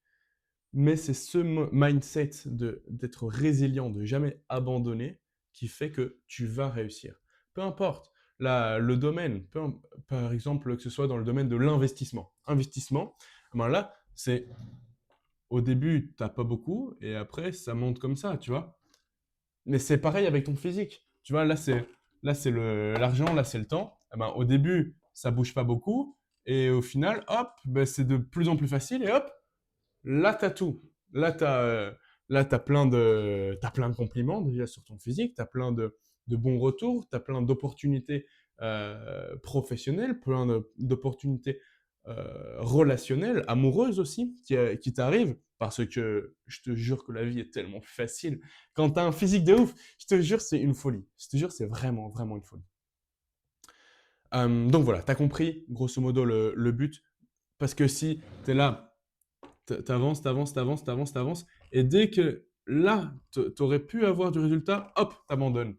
Mais c'est ce mindset d'être résilient, de jamais abandonner, qui fait que tu vas réussir. Peu importe le domaine, par exemple que ce soit dans le domaine de l'investissement. Investissement, ben là, c'est au début, tu n'as pas beaucoup et après, ça monte comme ça, tu vois. Mais c'est pareil avec ton physique. Tu vois, là c'est l'argent, là c'est le temps. Eh ben, au début, ça bouge pas beaucoup et au final, hop, ben, c'est de plus en plus facile et hop, là tu as tout. Là tu as t'as plein de compliments déjà sur ton physique, tu as plein de bons retours, tu as plein d'opportunités professionnelles, d'opportunités relationnelles, amoureuses aussi qui t'arrivent parce que je te jure que la vie est tellement facile. Quand tu as un physique de ouf, je te jure, c'est une folie. Je te jure, c'est vraiment, vraiment une folie. Donc voilà, tu as compris grosso modo le but. Parce que si tu es là, t'avances, t'avances, t'avances, t'avances, t'avances, et dès que là, t'aurais pu avoir du résultat, hop, t'abandonnes.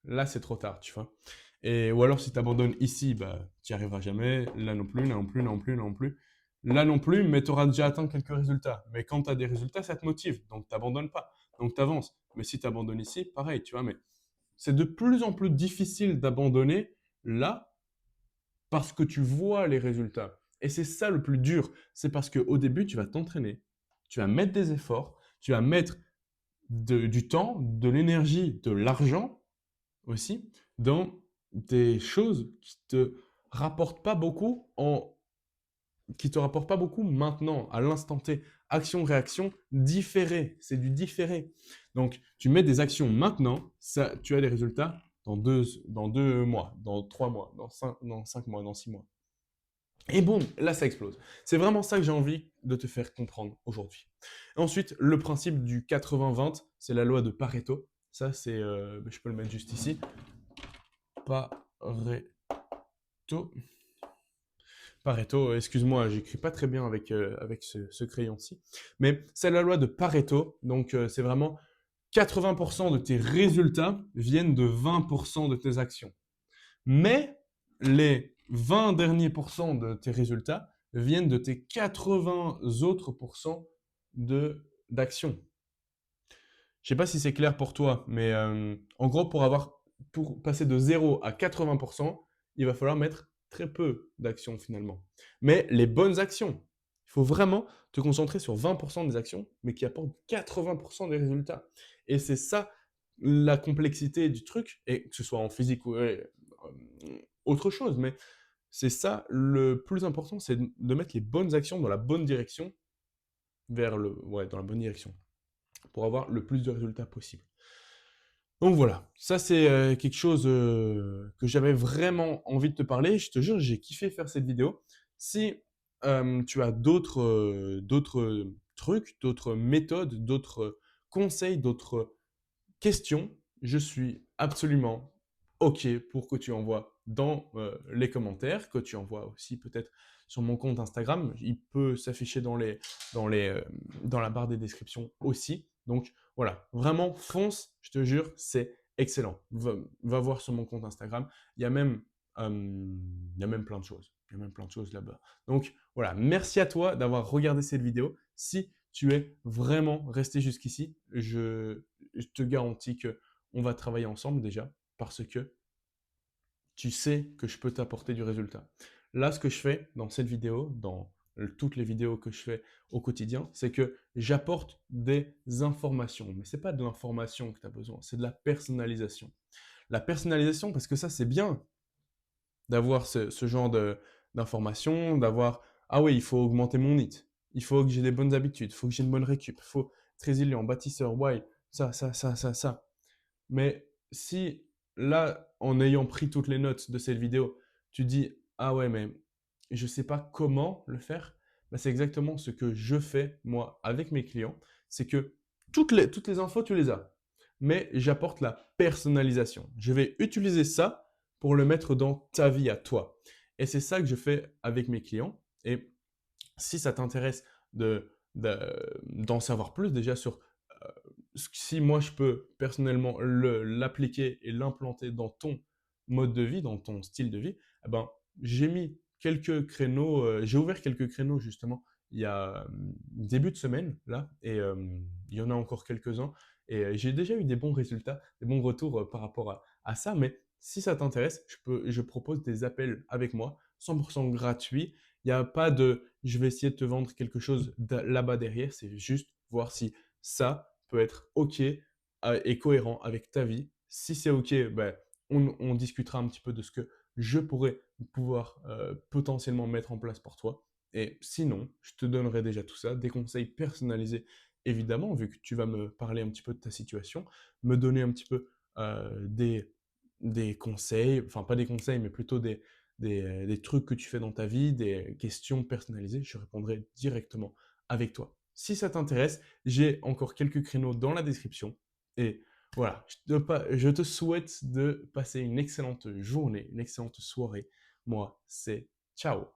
Là, c'est trop tard, tu vois. Et, ou alors, si t'abandonnes ici, bah, tu n'y arriveras jamais. Là non plus, là non plus, là non plus, là non plus. Là non plus, mais tu auras déjà atteint quelques résultats. Mais quand tu as des résultats, ça te motive. Donc, t'abandonnes pas. Donc, tu avances. Mais si tu abandonnes ici, pareil, tu vois. Mais c'est de plus en plus difficile d'abandonner là parce que tu vois les résultats. Et c'est ça le plus dur. C'est parce qu'au début, tu vas t'entraîner, tu vas mettre des efforts, tu vas mettre du temps, de l'énergie, de l'argent aussi dans des choses qui te rapportent pas beaucoup maintenant, à l'instant T. Action-réaction, différé, c'est du différé. Donc, tu mets des actions maintenant, ça, tu as des résultats dans 2 mois, dans 3 mois, dans 5 mois, dans 6 mois. Et boum, là ça explose. C'est vraiment ça que j'ai envie de te faire comprendre aujourd'hui. Ensuite, le principe du 80-20, c'est la loi de Pareto. Ça, je peux le mettre juste ici. Pareto. Pareto, excuse-moi, j'écris pas très bien avec ce crayon-ci. Mais c'est la loi de Pareto. Donc, c'est vraiment 80% de tes résultats viennent de 20% de tes actions. Mais les 20 derniers pourcents de tes résultats viennent de tes 80 autres pourcents d'actions. Je sais pas si c'est clair pour toi, mais en gros, pour passer de 0 à 80%, il va falloir mettre très peu d'actions finalement. Mais les bonnes actions. Il faut vraiment te concentrer sur 20% des actions, mais qui apportent 80% des résultats. Et c'est ça la complexité du truc, et que ce soit en physique ou autre chose, mais c'est ça le plus important, c'est de mettre les bonnes actions dans la bonne direction, dans la bonne direction, pour avoir le plus de résultats possible. Donc voilà, ça c'est quelque chose que j'avais vraiment envie de te parler. Je te jure, j'ai kiffé faire cette vidéo. Si tu as d'autres trucs, d'autres méthodes, d'autres conseils, d'autres questions, je suis absolument OK pour que tu envoies dans les commentaires, que tu envoies aussi peut-être sur mon compte Instagram. Il peut s'afficher dans les, euh, dans la barre des descriptions aussi. Donc voilà, vraiment fonce, je te jure, c'est excellent. Va voir sur mon compte Instagram. Il y a même, il y a même plein de choses. Il y a même plein de choses là-bas. Donc voilà, merci à toi d'avoir regardé cette vidéo. Si tu es vraiment resté jusqu'ici, je te garantis que on va travailler ensemble déjà parce que tu sais que je peux t'apporter du résultat. Là, ce que je fais dans cette vidéo, dans toutes les vidéos que je fais au quotidien, c'est que j'apporte des informations. Mais ce n'est pas de l'information que tu as besoin, c'est de la personnalisation. La personnalisation, parce que ça, c'est bien d'avoir ce genre d'informations, d'avoir, ah oui, il faut augmenter mon NIT, il faut que j'ai des bonnes habitudes, il faut que j'ai une bonne récup, il faut être résilient, bâtisseur, why, ça. Mais si là, en ayant pris toutes les notes de cette vidéo, tu dis, ah ouais, mais je ne sais pas comment le faire, bah, c'est exactement ce que je fais moi avec mes clients. C'est que toutes les infos, tu les as. Mais j'apporte la personnalisation. Je vais utiliser ça pour le mettre dans ta vie à toi. Et c'est ça que je fais avec mes clients. Et si ça t'intéresse d'en savoir plus déjà sur si moi je peux personnellement l'appliquer et l'implanter dans ton mode de vie, dans ton style de vie, eh ben, j'ai ouvert quelques créneaux justement il y a début de semaine, là, et il y en a encore quelques-uns. Et j'ai déjà eu des bons résultats, des bons retours par rapport à ça. Mais si ça t'intéresse, je propose des appels avec moi, 100% gratuits. Il n'y a pas de je vais essayer de te vendre quelque chose là-bas derrière. C'est juste voir si ça peut être OK et cohérent avec ta vie. Si c'est OK, ben, on discutera un petit peu de ce que je pourrais pouvoir potentiellement mettre en place pour toi. Et sinon, je te donnerai déjà tout ça, des conseils personnalisés, évidemment, vu que tu vas me parler un petit peu de ta situation, me donner un petit peu des conseils, enfin pas des conseils, mais plutôt des trucs que tu fais dans ta vie, des questions personnalisées, je répondrai directement avec toi. Si ça t'intéresse, j'ai encore quelques créneaux dans la description. Et voilà, je te souhaite de passer une excellente journée, une excellente soirée. Moi, c'est ciao.